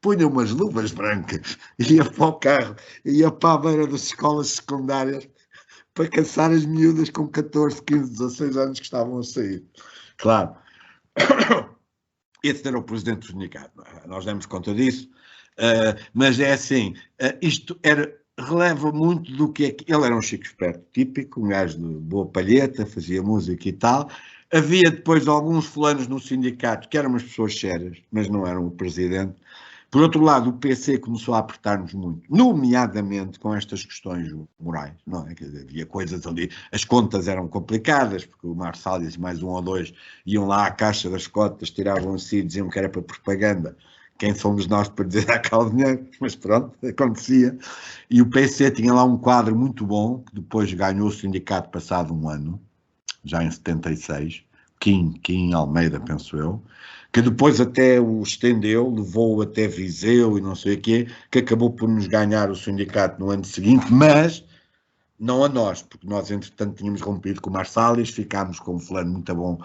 punha umas luvas brancas, ia para o carro, ia para a beira das escolas secundárias para caçar as miúdas com 14, 15, 16 anos que estavam a sair. Claro. Esse era o presidente do sindicato. Nós demos conta disso. Mas é assim, isto releva muito do que é que... Ele era um chico esperto típico, um gajo de boa palheta, fazia música e tal. Havia depois alguns fulanos no sindicato que eram umas pessoas sérias, mas não eram o presidente. Por outro lado, o PC começou a apertar-nos muito, nomeadamente com estas questões morais, não é? Quer dizer, havia coisas ali, as contas eram complicadas, porque o Marsalis mais um ou dois iam lá à caixa das cotas, tiravam assim e diziam que era para propaganda. Quem somos nós para dizer cá o dinheiro? Mas pronto, acontecia. E o PC tinha lá um quadro muito bom, que depois ganhou o sindicato passado um ano, já em 76, Kim Almeida, penso eu, que depois até o estendeu, levou até Viseu e não sei o quê, que acabou por nos ganhar o sindicato no ano seguinte, mas não a nós, porque nós, entretanto, tínhamos rompido com o Marsalis, ficámos com um fulano muito bom,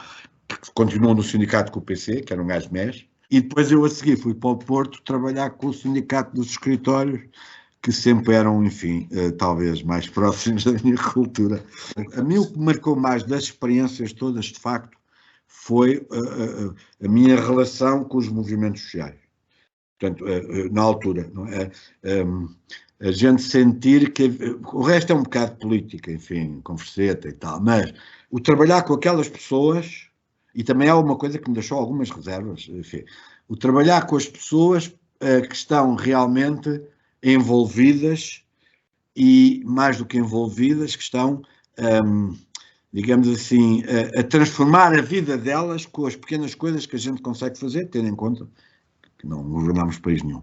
que continuou no sindicato com o PC, que era um gajo MES, e depois eu a seguir fui para o Porto trabalhar com o sindicato dos escritórios, que sempre eram, enfim, talvez mais próximos da minha cultura. A mim o que marcou mais das experiências todas, de facto, foi a minha relação com os movimentos sociais. Portanto, na altura, não é? A gente sentir que... O resto é um bocado política, enfim, converseta e tal, mas o trabalhar com aquelas pessoas, e também há uma coisa que me deixou algumas reservas, enfim, o trabalhar com as pessoas que estão realmente envolvidas e, mais do que envolvidas, que estão... digamos assim, a transformar a vida delas com as pequenas coisas que a gente consegue fazer, tendo em conta que não governamos país nenhum.